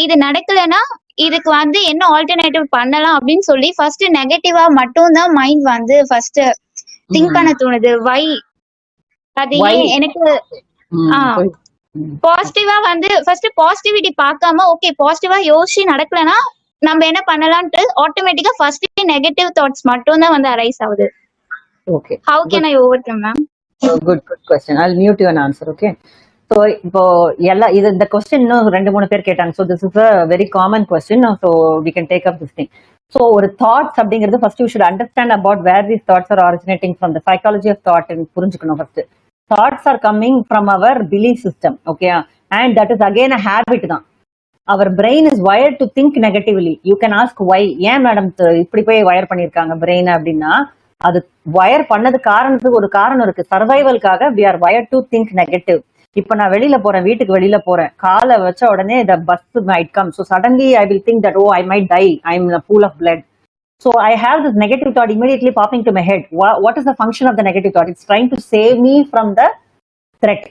இது நடக்கலன்னா இதுக்கு வந்து என்ன alternative பண்ணலாம் அப்படின்னு சொல்லி ஃபர்ஸ்ட் நெகட்டிவா மட்டும் தான் மைண்ட் வந்து ஃபர்ஸ்ட் திங்க் பண்ண தோணுது. வை அது Why? ஏன் எனக்கு பாசிட்டிவா வந்து ஃபர்ஸ்ட் பாசிட்டிவிட்டி பார்க்காம ஓகே பாசிட்டிவா யோசிச்சு நடக்கலன்னா நம்ம என்ன பண்ணலாம்ட்டு ஆட்டோமேட்டிக்கா ஃபர்ஸ்ட் நெகட்டிவ் தாட்ஸ் மட்டும் தான் வந்து அரைஸ் ஆகுது. Okay, how can I overcome ma'am? Good question. I'll mute you and answer. Okay. So இப்போ இந்த கொஸ்டின் இன்னும் 2-3 பேர் கேட்டாங்க. So this is a very common question. So we can take up this thing. So ஒரு thoughts அப்படிங்கிறது first you should understand about where these thoughts are originating from the psychology of thought புரிஞ்சுக்கணும். First thoughts are coming from our belief system. Okay, and that is again a habit தான். Our brain is wired to think negatively. You can ask why, ஏன் madam இப்படி போய் wire பண்ணியிருக்காங்க brain அப்படின்னா, அது wire பண்ணது காரணத்துக்கு ஒரு காரணம் இருக்கு. சர்வைவலுக்காக we are wired to think negative. இப்ப நான் வெளியில போறேன், வீட்டுக்கு வெளியில போறேன், காலை வச்ச உடனே the bus might come. So suddenly I will think that oh I might die, I am in a pool of blood. So I have this negative thought immediately popping to my head. What is the function of the negative thought? It's trying to save me from the threat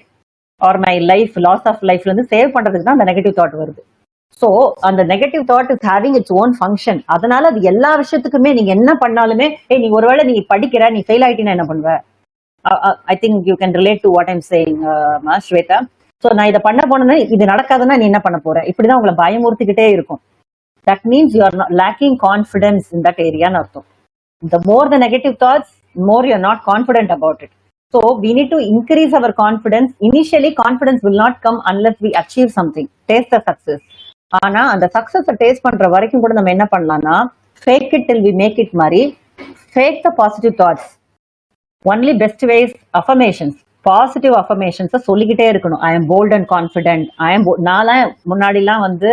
or my life, loss of life. வந்து save பண்றதுக்கு தான் அந்த negative thought வருது. So அந்த negative thought is having its own function. அதனால அது எல்லா விஷயத்துக்குமே நீங்க என்ன பண்ணாலுமே, நீ ஒருவேளை நீ படிக்கிற, நீ ஃபெயில் ஆயிட்டீங்கன்னா என்ன பண்ணுவ? I think you can relate to what I'm saying, Shweta. So நான் இதை பண்ண போனேன்னா இது நடக்காதுன்னா நீ என்ன பண்ண போற? இப்படிதான் உங்களை பயமுறுத்திக்கிட்டே இருக்கும். That means you are lacking confidence in that ஏரியான்னு அர்த்தம். The more the negative thoughts, more you are not confident about it. So we need to increase our confidence. Initially, confidence will not come unless we achieve something. Taste the success. ஆனா அந்த success taste பண்ற வரைக்கும் கூட நம்ம என்ன பண்ணலாம்னா, fake it till we make it மாதிரி fake the positive thoughts. Only best ways affirmations, positive affirmations சொல்லிக்கிட்டே இருக்கணும். I am bold and confident. நான்லாம் முன்னாடிலாம் வந்து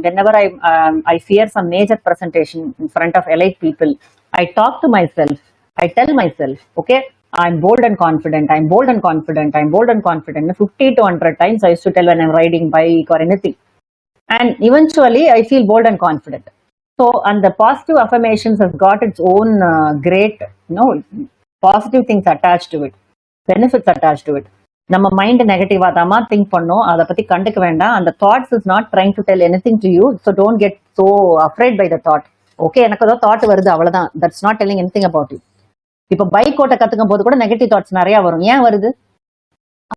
whenever I fear some major presentation in front of elite people, I talk to myself. I tell myself, okay, I'm bold and confident. I'm bold and confident. I'm bold and confident. 50 to 100 times I used to tell when I'm riding bike or anything. And eventually I feel bold and confident. So, and the positive affirmations has got its own great, positive things attached to it, benefits attached to it. நம்ம mind நெகட்டிவா தாமா think பண்ணோம், அதை பத்தி கண்டுக்க வேண்டாம். அந்த thoughts is not trying to tell anything to you. So don't get so afraid by the thought. Okay, எனக்கு ஏதோ தாட் வருது, அவ்வளவுதான். That's not telling anything about you. இப்போ பைக் ஓட்ட கத்துக்கும் போது கூட நெகட்டிவ் தாட்ஸ் நிறைய வரும். ஏன் வருது?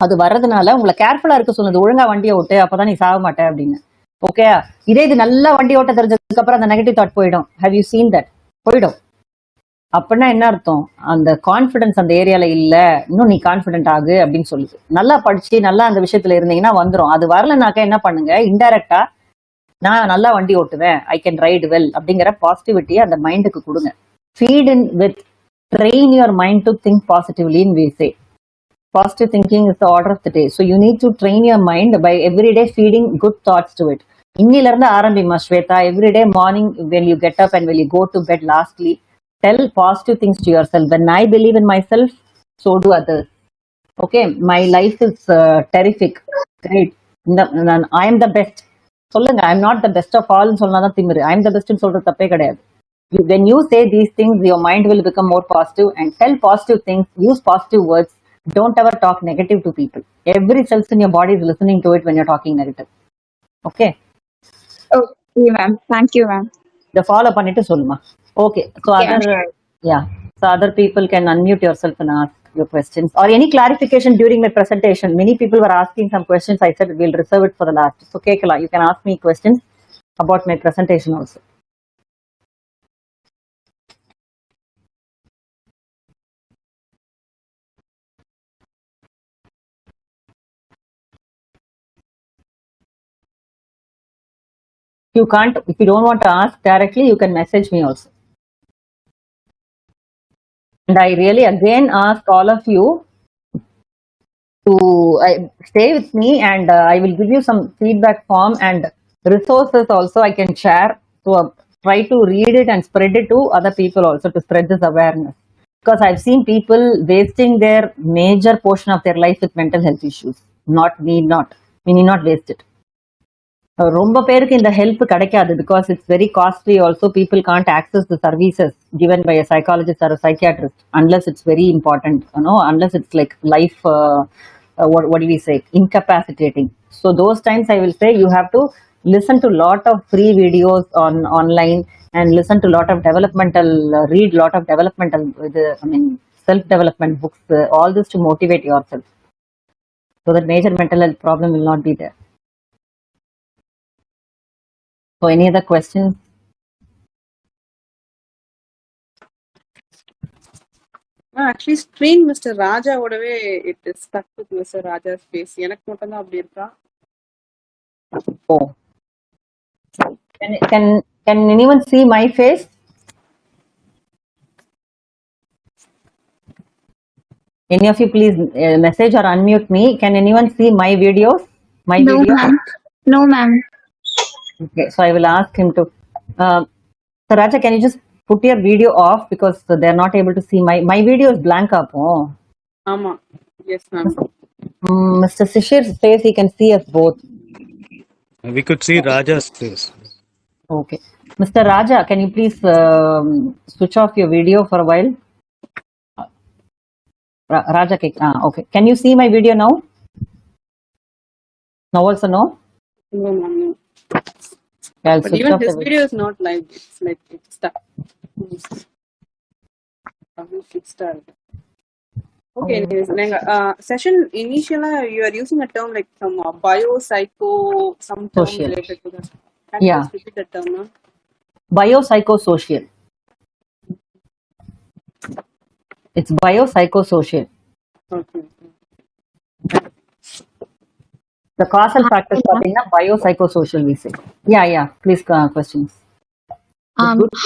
அது வர்றதுனால உங்களை கேர்ஃபுல்லா இருக்க சொல்லுது. ஒழுங்கா வண்டியை ஓட்டு, அப்பதான் நீ சாக மாட்டே அப்படின்னு. ஓகே, இதே இது நல்லா வண்டி ஓட்ட தெரிஞ்சதுக்கு அப்புறம் அந்த நெகட்டிவ் தாட் போயிடும். Have you seen that? போயிடும். அப்படின்னா என்ன அர்த்தம்? அந்த கான்ஃபிடன்ஸ் அந்த ஏரியால இல்ல, இன்னும் நீ கான்ஃபிடென்ட் ஆகு அப்படின்னு சொல்லுது. நல்லா படிச்சு நல்லா அந்த விஷயத்துல இருந்தீங்கன்னா வந்துடும். அது வரலனாக்கா என்ன பண்ணுங்க, இன்டைரக்டா நான் நல்லா வண்டி ஓட்டுவேன், ஐ கேன் ரைட் வெல் அப்படிங்கிற பாசிட்டிவிட்டியை அந்த மைண்டுக்கு கொடுங்க. Feed in with, train your mind to think positively in we say. Positive thinking is the order of the day. So you need to train your mind by every day feeding good thoughts to it. இன்னில இருந்து ஆரம்பிமா Shweta. Every day morning when you get up and when you go to bed lastly, tell positive things to yourself. When I believe in myself, so do others. Okay, my life is terrific. Great. I am the best. சொல்லுங்க, I am not the best of all சொன்னாதான் திமிரு. I am the best சொல்றது தப்பே கிடையாது. When you say these things, your mind will become more positive, and tell positive things, use positive words. Don't ever talk negative to people. Every cell in your body is listening to it when you're talking negative. Okay? Okay, ma'am. Thank you, ma'am. இதை follow பண்ணிட்டு சொல்லுமா. Okay. So Okay, ma'am. so other people can unmute yourself and ask your questions or any clarification during my presentation. Many people were asking some questions. I said we'll reserve it for the last. So Kekala, you can ask me questions about my presentation also. You can't, if you don't want to ask directly, you can message me also. And I really again ask all of you to stay with me, and I will give you some feedback form and resources also I can share to try to read it and spread it to other people also to spread this awareness. Because I've seen people wasting their major portion of their life with mental health issues. We need not waste it. ரொம்ப பேருக்கு இந்த help கிடைக்காது because it's very costly also. People can't access the services given by a psychologist or a psychiatrist unless it's very important, unless it's like life what do we say, incapacitating. So those times I will say you have to listen to lot of free videos online and listen to lot of developmental read lot of developmental self development books, all this to motivate yourself so that major mental health problem will not be there. So any other questions? Actually, screen Mr. Raja ஓடவே it is stuck with Mr. Raja's face. எனக்கு மட்டும் தான் அப்படி இருக்கா? Oh. Can anyone see my face? Any of you please message or unmute me. Can anyone see my videos? No, ma'am. No, ma'am. Okay, so I will ask him to. So Raja, can you just put your video off because they're not able to see my video is blank up. Oh. ஆமா. Yes, ma'am. Mr. Shishir's face, he can see us both. We could see Raja's face. Okay. Mr. Raja, can you please switch off your video for a while? Raja, okay. Can you see my video now? Now also no? No, ma'am. No. I'll But switch even off his the video is not live. It's like it's stuck. Okay, anyways, session initially you are using a term like some biopsycho, some term Social. related to that. Can you just repeat that term, ma'am? Biopsychosocial. It's biopsychosocial. Okay. The causal factors are biopsychosocial, we say. Yeah. Please, questions.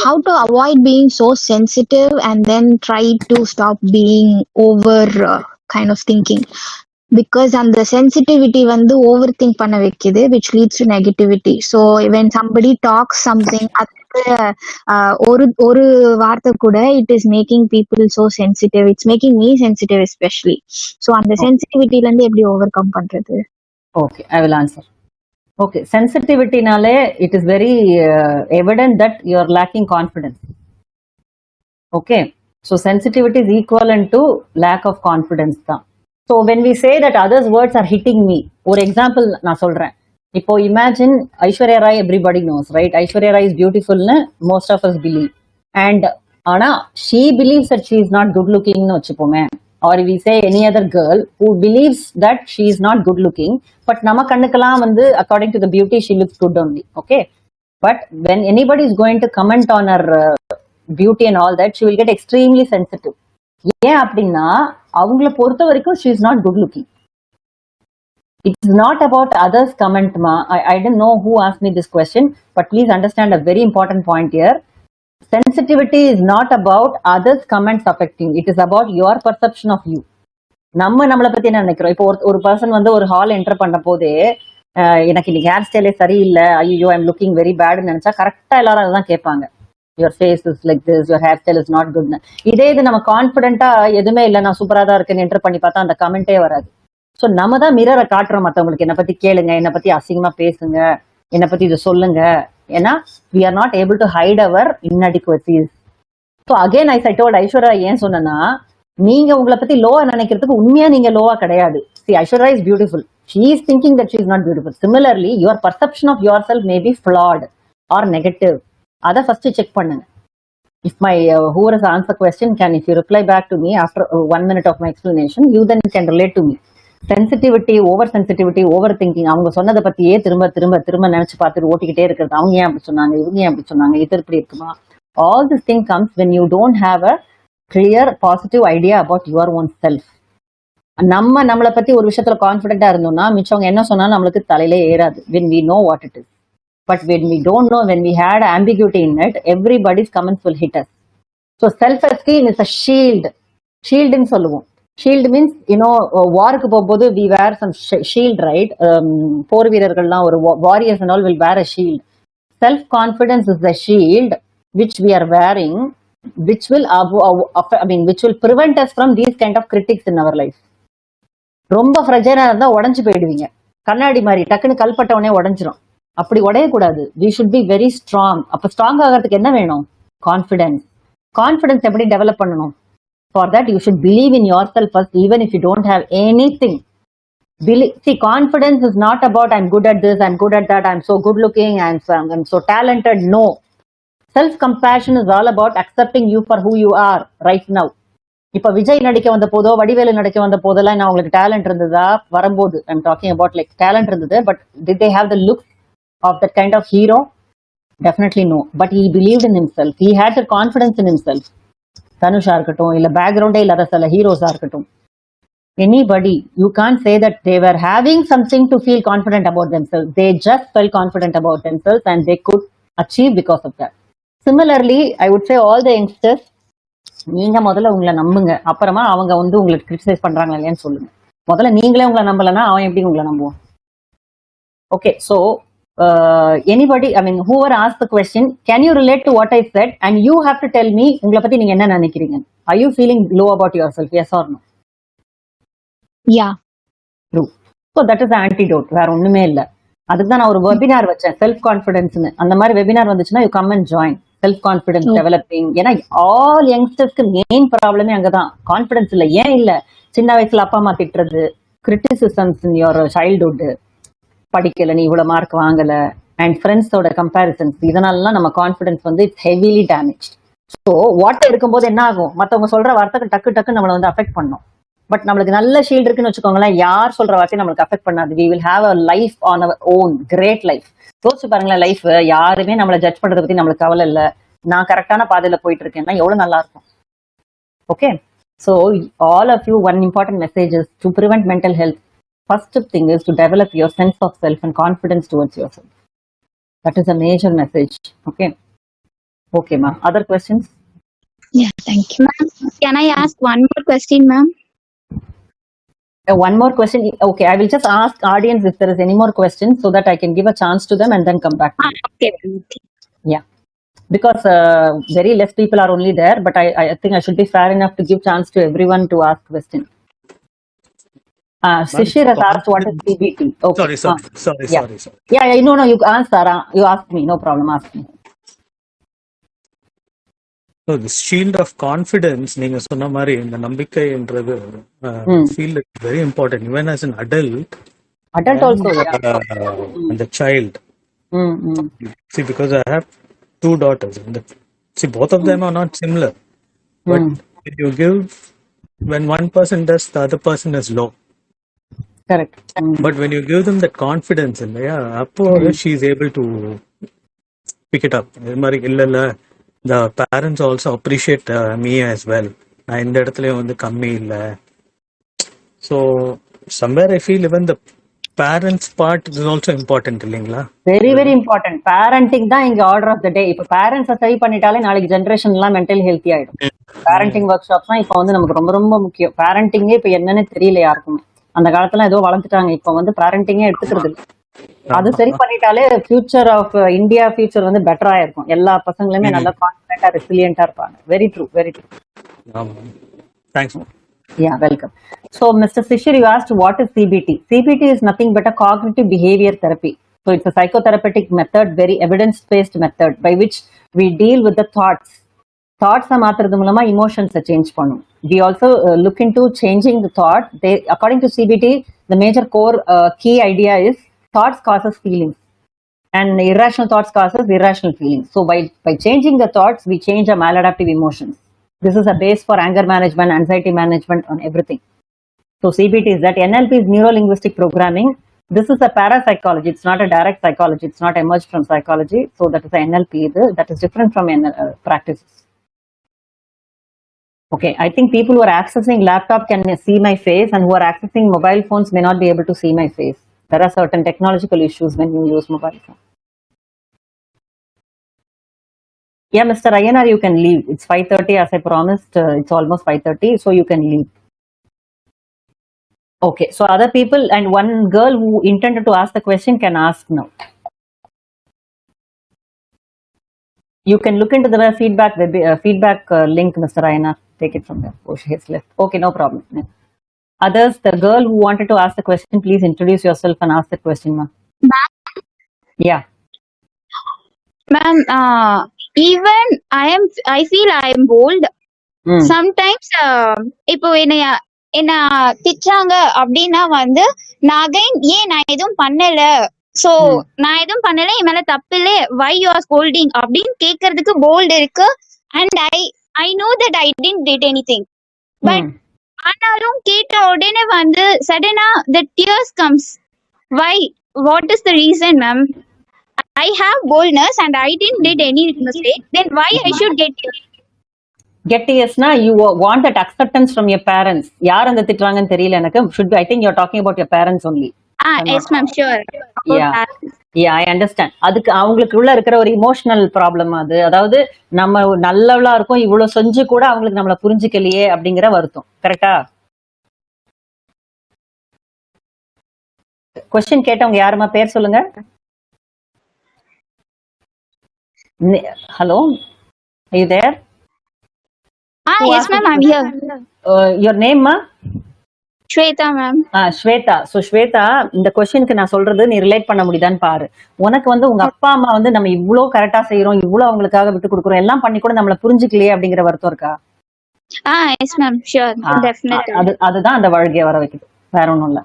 How to avoid being so sensitive and then try to stop being over kind of thinking, because அந்த sensitivity வந்து overthink பண்ண வைக்குது, which leads to negativity. So when somebody talks something, அதுக்கு ஒரு வார்த்தை கூட it is making people so sensitive. It's making me sensitive especially. So அந்த sensitivityல இருந்து எப்படி overcome பண்றது? Okay, I will answer. Okay, sensitivity nale, it is very evident that you are lacking confidence. Okay, so sensitivity is equivalent to lack of confidence. So when we say that others' words are hitting me, for example, na solren. Ipo imagine Aishwarya Rai, everybody knows, right? Aishwarya Rai is beautiful, most of us believe. And she believes that she is not good looking, no chipome. Or we say any other girl who believes that she is not good looking, but nama kannukkalam vandu according to the beauty she looks good only. Okay, but when anybody is going to comment on her beauty and all that, she will get extremely sensitive. ஏன் அப்படின்னா அவங்கள பொறுத்த வரைக்கும் she is not good looking. It's not about others comment ma. I didn't know who asked me this question, but please understand a very important point here. Sensitivity is not about others comments affecting. It is about your perception of you. நம்மளை பத்தி என்ன நினைக்கிறோம்? இப்போ ஒரு person வந்து ஒரு hall enter பண்ண போதே எனக்கு இன்னைக்கு ஹேர் ஸ்டைலே சரியில்லை, ஐயோ ஐ எம் லுக்கிங் வெரி பேட்னு நினைச்சா கரெக்டா எல்லாரும் அதான் கேட்பாங்க. Your face is like this, your hair style is not குட்னு. இதே இது நம்ம கான்ஃபிடென்ட்டா எதுவுமே இல்லை, நான் சூப்பரா தான் இருக்குன்னு என்டர் பண்ணி பார்த்தா அந்த கமெண்டே வராது. ஸோ நம்ம தான் மிரரை காட்டுறோம் மற்றவங்களுக்கு, என்னை பத்தி கேளுங்க, என்னை பத்தி அசிங்கமா பேசுங்க, என்னை பத்தி இதை சொல்லுங்க. ஏன்னா we are not able to hide our inadequacies. So again I told Aishwarya ஏன் சொன்னா, நீங்க உங்களை பத்தி லோவா நினைக்கிறதுக்கு உண்மையா நீங்க லோவா கிடையாது. See, Aishwarya is beautiful. She is thinking that she is not beautiful. Similarly, your perception of yourself may be flawed or negative. அதை ஃபர்ஸ்ட் செக் பண்ணுங்க. if my whoever has asked the question if you reply back to me after 1 minute of my explanation, you then can relate to me. Sensitivity, over sensitivity, over thinking, அவங்க சொன்னதை பத்தியே திரும்ப திரும்ப திரும்ப நினைச்சு பார்த்துட்டு ஓட்டிக்கிட்டே இருக்கிறது. அவங்க ஏன் அப்படி சொன்னாங்க, இவங்க ஏன் அப்படி சொன்னாங்க, இது இப்படி இருக்குமா? All this thing comes when you don't have a clear positive idea about your own self. நம்மளை பத்தி ஒரு விஷயத்துல கான்பிடென்டா இருந்தோம்னா மிச்சவங்க என்ன சொன்னாலும் நம்மளுக்கு தலையிலே ஏறாது. when we know what it is. But when we don't know, when we had ambiguity in it, everybody's comments will hit us. So self-esteem is a shield. Shield in சொல்லுவோம். Shield means, வாருக்கு போகும்போது we wear some shield, right? போர் வீரர்கள்லாம் ஒரு warriors and all will wear a shield. Self-confidence is the shield which we are wearing, which will which will prevent us from these kind of critics in our life. ரொம்ப ஃப்ரெஜைலா இருந்தா உடஞ்சு போயிடுவீங்க. கண்ணாடி மாதிரி டக்குன்னு கல்பட்ட உடனே உடஞ்சிரும். அப்படி உடையக்கூடாது. we should be very strong. அப்ப ஸ்ட்ராங் ஆகிறதுக்கு என்ன வேணும்? கான்ஃபிடன்ஸ். கான்ஃபிடன்ஸ் எப்படி டெவலப் பண்ணணும்? for that you should believe in yourself first, even if you don't have anything. See, confidence is not about I'm good at this, I'm good at that, I'm so good looking, I'm so talented. No. Self compassion is all about accepting you for who you are right now. இப்ப விஜய் நடிக்க வந்த போதோ வடிவேலு நடிக்க வந்த போதெல்லாம் நான் உங்களுக்கு talent இருந்ததா? வரும்போது I'm talking about like talent இருந்தது, but did they have the look of that kind of hero? Definitely no. But he believed in himself. He had the confidence in himself. தனுஷா இருக்கட்டும், இல்ல பேக்ரவுண்டே இல்லாத சில ஹீரோஸா இருக்கட்டும், anybody, you can't say that they were having something to feel confident about themselves. They just felt confident about themselves and they could achieve because of that. Similarly, I would say all the youngsters, நீங்க முதல்ல உங்களை நம்புங்க, அப்புறமா அவங்க உங்களுக்கு criticise பண்றாங்களா இல்லையான்னு சொல்லுங்க. முதல்ல நீங்களே உங்களை நம்பலன்னா அவன் எப்படி உங்களை நம்புவான்? Okay, so anybody, whoever asked the question, can you relate to what I said? And you have to tell me, உங்களை பத்தி நீங்க என்ன நினைக்கிறீங்க? Are you feeling low about yourself? Yes or no? Yeah. True. So that is the antidote. வேற ஒண்ணுமே இல்ல. அதுக்கு தான் நான் ஒரு வெபினார் வச்சேன், செல்ஃப் கான்ஃபிடன்ஸ்னு. அந்த மாதிரி வெபினார் வந்துச்சுன்னா you come and join. Self confidence developing. ஏன்னா ஆல் யங்ஸ்டர்ஸ்க்கு மெயின் ப்ராப்ளமே அங்கதான், கான்ஃபிடன்ஸ் இல்ல. ஏன் இல்ல? சின்ன வயசுல அப்பா அம்மா திட்டுறது, கிரிட்டிசிசம்ஸ் இன் யுவர் சைல்ட்ஹுட், படிக்கல, நீ இவ்வளவு மார்க் வாங்கல, அண்ட் ஃப்ரெண்ட்ஸோட கம்பேரிசன்ஸ், இதனாலலாம் நம்ம confidence it's heavily damage. So water இருக்கும்போது என்ன ஆகும்? மற்றவங்க சொல்ற வார்த்தைக்கு டக்கு நம்மளை அஃபெக்ட் பண்ணும். பட் நம்மளுக்கு நல்ல ஷீல்டு இருக்குன்னு வச்சுக்கோங்களேன், யார் சொல்ற வார்த்தையும் நம்மளுக்கு அஃபெக்ட் பண்ணாது. we will have a life on our own, great life. யோசிச்சு பாருங்களேன், லைஃப் யாருமே நம்மளை ஜட்ஜ் பண்றதை பத்தி நம்மளுக்கு கவலை இல்லை, நான் கரெக்டான பாதையில போயிட்டு இருக்கேன்னா எவ்வளவு நல்லா இருக்கும். Okay, so all of you, one important message is to prevent mental health. First thing is to develop your sense of self and confidence towards yourself. That is a major message. Okay ma'am, other questions? Yeah, thank you. Ma'am, can I ask one more question, ma'am? One more question. Okay, I will just ask audience if there is any more questions so that I can give a chance to them and then come back to you. Okay, ma'am. Yeah, because very less people are only there, but I think I should be fair enough to give chance to everyone to ask questions. Shishir has asked what is CBT. Okay. Sorry. Yeah, no, you answer. You asked me, no problem, ask me. So this shield of confidence, நீங்க சொன்ன மாதிரி இந்த நம்பிக்கைன்றது feel very important even as an adult also, and the child. See, because I have 2 daughters and see, both of them are not similar, but when one person does, the other person is low. Correct. But when you give them that confidence, appo she is able to pick it up. The parents also appreciate me as well. நான் இந்த இடத்துலயும் கம்மி இல்லை. So somewhere I feel even the parents part is also important, இல்லைங்களா? Very very important. Parenting தான் இங்க order of the day. இப்ப parents சரி பண்ணிட்டாலே நாளைக்கு ஜெனரேஷன் எல்லாம் மென்டல் ஹெல்த்தி ஆயிடும். பேரண்டிங் ஒர்க் ஷாப்ஸ் தான் இப்ப நமக்கு ரொம்ப ரொம்ப முக்கியம். பேரண்டிங்கே இப்ப என்னன்னு தெரியல யாருக்குமே. அந்த காலத்துல ஏதோ வளர்ந்துட்டாங்க, இப்ப பேரண்டிங்கே எடுத்துக்கிறது இல்லை. அது சரி பண்ணிட்டாலே ஃபியூச்சர் ஆஃப் இந்தியா ஃபியூச்சர் பெட்டரா இருக்கும். எல்லா பசங்களுமே நல்லா கான்ஃபிடென்ட்டா ரெசிலியன்ட்டா இருப்பாங்க. Very true, very true. Thanks. Yeah, welcome. So Mr. Shishir, you asked what is CBT. CBT is nothing but a cognitive behavior therapy. So it's a psychotherapeutic method, very evidence-based method by which we deal with the thoughts. Thoughts மாத்துறது மூலமா emotions change பண்ணும். We also look into changing the thought. According to CBT, the major core key idea is thoughts causes feelings. And irrational thoughts causes irrational feelings. So by changing the thoughts, we change our maladaptive emotions. This is a base for anger management, anxiety management, and everything. So CBT is that. NLP is neuro-linguistic programming. This is a parapsychology. It's not a direct psychology. It's not emerged from psychology. So that is the NLP. That is different from practices. Okay, I think people who are accessing laptop can see my face, and who are accessing mobile phones may not be able to see my face. There are certain technological issues when you use mobile phone. Yeah, Mr. Ayanar, you can leave. It's 5:30 as I promised. It's almost 5:30, so you can leave. Okay, so other people and one girl who intended to ask the question can ask now. You can look into the feedback link, Mr. Ayanar. Take it from there. Oh, she has left. Okay, no problem. Yeah. Others, the girl who wanted to ask the question, please introduce yourself and ask the question, ma'am. Yeah. Ma'am, even I feel I am bold. Sometimes இப்போ என்ன திட்டுறாங்க அப்படின்னா வந்து நான் again நான் எதுவும் பண்ணல, so நான் எதுவும் பண்ணல, என் மேல தப்பு இல்ல, வை யூ ஆர் ஸ்கோல்டிங் அப்படின்னு கேட்கறதுக்கு போல்டு இருக்கு. And I know that I didn't did anything. But ஆனாலும் கேட்ட உடனே வந்து சடனா the tears comes. Why? What is the reason, ma'am? I have boldness and I didn't did any mistake. Then why I should get it? Get yes na, you want that acceptance from your parents. Yaar and திட்டுறாங்கன்னு தெரியல எனக்கு. Should be, I think you're talking about your parents only. Yes ma'am, sure. Yeah, I understand. அதுக்கு அவங்களுக்குள்ள இருக்கிற ஒரு emotional problem அது. அதாவது நம்ம நல்லவளா இருக்கும், இவ்வளவு செஞ்சு கூட அவங்களுக்கு நம்மள புரிஞ்சுக்கலையே அப்படிங்கிற வருத்தம். கரெக்டா? கொஸ்டின் கேட்டவங்க யாருமா பேர் சொல்லுங்க. Hello, are you there? Yes ma'am, I'm here. Your name, ma? Shweta ma'am. Shweta. So Shweta, இந்த கொஸ்டினுக்கு நான் சொல்றது நீ ரிலேட் பண்ண முடியுதான்னு பாரு. உனக்கு வந்து உங்க அப்பா அம்மா வந்து நம்ம இவ்ளோ கரெக்டா செய்யறோம், இவ்ளோ அவங்களுக்காக விட்டு கொடுக்குறோம், எல்லாம் பண்ணி கூட நம்மள புரிஞ்சுக்கலையே அப்படிங்கிற வருத்தம் இருக்கா? Yes ma'am, sure, definitely. அதுதான் அந்த வாழ்க்கைய வர வைக்குது, வேற ஒண்ணும் இல்ல.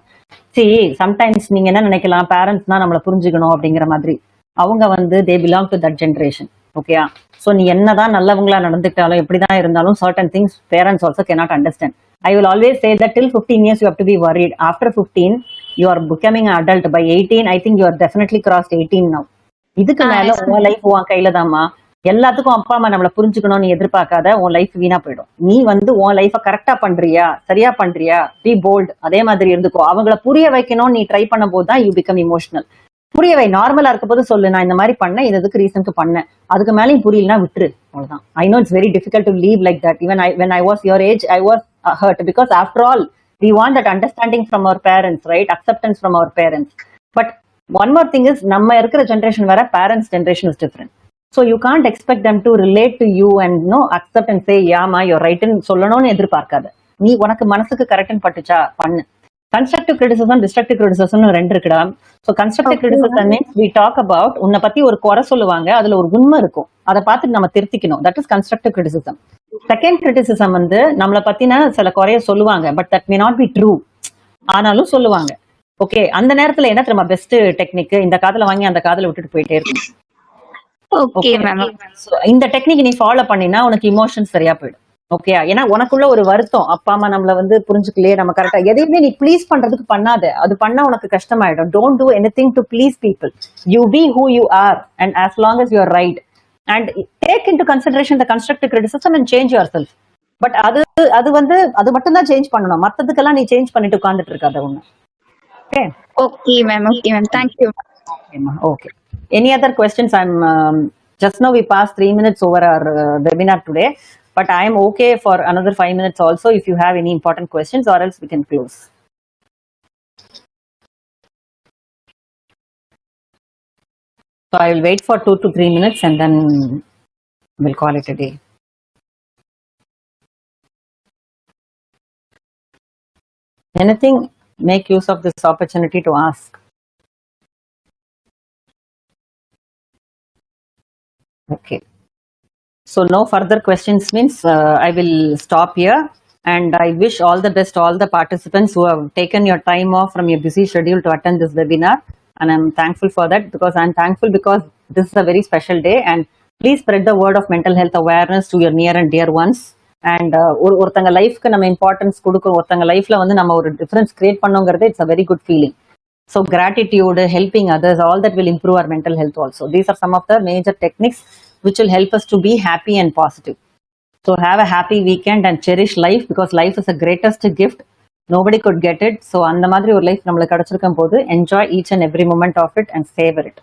See, sometimes நீங்க என்ன நினைக்கலாம், பேரண்ட்ஸ்னா நம்மள புரிஞ்சுக்கணும் அப்படிங்கிற மாதிரி. அவங்க வந்து they belong to that generation. ஓகேயா? ஸோ நீ என்னதான் நல்லவங்களா நடந்துட்டாலும் எப்படிதான் இருந்தாலும் certain things parents also cannot understand. I will always say that till 15 years you have to be worried. After 15 you are becoming an adult. By 18 I think you are definitely crossed 18 now. இதுக்கு மேல உன் life உன் கையில தான்மா. எல்லாத்துக்கும் அப்பா அம்மா நம்மள புரிஞ்சுக்கணும் நீ எதிர்பார்க்காத, உன் லைஃப் வீணா போயிடும். நீ வந்து உன் லைஃப கரெக்டா பண்றியா, சரியா பண்றியா, பி போல்ட், அதே மாதிரி இருந்துக்கோ. அவங்கள புரிய வைக்கணும் நீ ட்ரை பண்ணும் போதுதான் யூ பிகம் இமோஷனல். புரியவை. நார்மலா இருக்க போது சொல்லு, நான் இந்த மாதிரி பண்ணேன், இதுக்கு ரீசனுக்கு பண்ணேன், அதுக்கு மேலேயும் புரியலனா விட்டுரு, அவ்வளவுதான். I know it's very difficult to leave like that. Even when I was your age I was hurt because after all we want that understanding from our parents, right? Acceptance from our parents. But one more thing is, நம்ம இருக்கிற generation வேற, parents generation is different. So you can't expect them to relate to you and accept and say yeah ma you're right ன்னு சொல்லணும்னு எதிர்பார்க்காத. நீ உனக்கு மனசுக்கு கரெக்ட்னு பட்டுச்சா பண்ணு. கன்ஸ்ட்ரக்டிவ் கிரிட்டிசிசம், டிஸ்ட்ரக்டிவ் கிரிட்டிசிசம் ரெண்டு இருக்குடா. So constructive criticism means we talk about, உன்னை பத்தி ஒரு குறை சொல்லுவாங்க, அதுல ஒரு உண்மை இருக்கும், அதை பார்த்துட்டு நம்ம திருத்திக்கணும். That is constructive criticism. Second criticism வந்து நம்மளை பத்தின சில குறைய சொல்லுவாங்க, but that may not be true, ஆனாலும் சொல்லுவாங்க. ஓகே, அந்த நேரத்துல என்ன தெரியுமா பெஸ்ட் டெக்னிக்? இந்த காதுல வாங்கி அந்த காதுல விட்டுட்டு போயிட்டே இருக்கும். இந்த டெக்னிக் நீ ஃபாலோ பண்ணினா உனக்கு இமோஷன் சரியா போயிடும். ஓகே, ஏன்னா உனக்குள்ள ஒரு வருத்தம், அப்பா அம்மா நம்மள வந்து புரிஞ்சுக்கலையே, நம்ம கரெக்டா எதையுமே நீ ப்ளீஸ் பண்றதுக்கு பண்ணாத, அது பண்ணா உனக்கு கஷ்டமாயிடும். Don't do anything to please people. You be who you are and as long as you are right and take into consideration the constructive criticism and change yourself. But அது வந்து அது மட்டும் தான் சேஞ்ச் பண்ணணும், மத்ததுக்கெல்லாம் நீ சேஞ்ச் பண்ணிட்டு உட்கார்ந்துட்டு இருக்காத ஒண்ணு. Okay Okay ma'am, thank you. Okay, any other questions? I'm just now we passed 3 minutes over our webinar today, but I am okay for another 5 minutes also if you have any important questions, or else we can close. So I will wait for 2 to 3 minutes and then we'll call it a day. Anything, make use of this opportunity to ask. Okay. So no further questions means I will stop here, and I wish all the best to all the participants who have taken your time off from your busy schedule to attend this webinar. and I'm thankful for that, because I'm thankful because this is a very special day. And please spread the word of mental health awareness to your near and dear ones. And ஒருத்தங்க லைஃப்க்கு நம்ம importance கொடுக்குறோம், ஒருத்தங்க லைஃப்ல வந்து நம்ம ஒரு difference create பண்ணோங்கிறது it's a very good feeling. So gratitude, helping others, all that will improve our mental health also. These are some of the major techniques which will help us to be happy and positive. So have a happy weekend and cherish life, because life is the greatest gift. Nobody could get it. So அந்த மாதிரி ஒரு life நம்மளுக்கு கிடைச்சிருக்கும் போது enjoy each and every moment of it and savor it.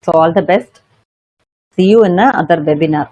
So all the best. See you in the other webinar.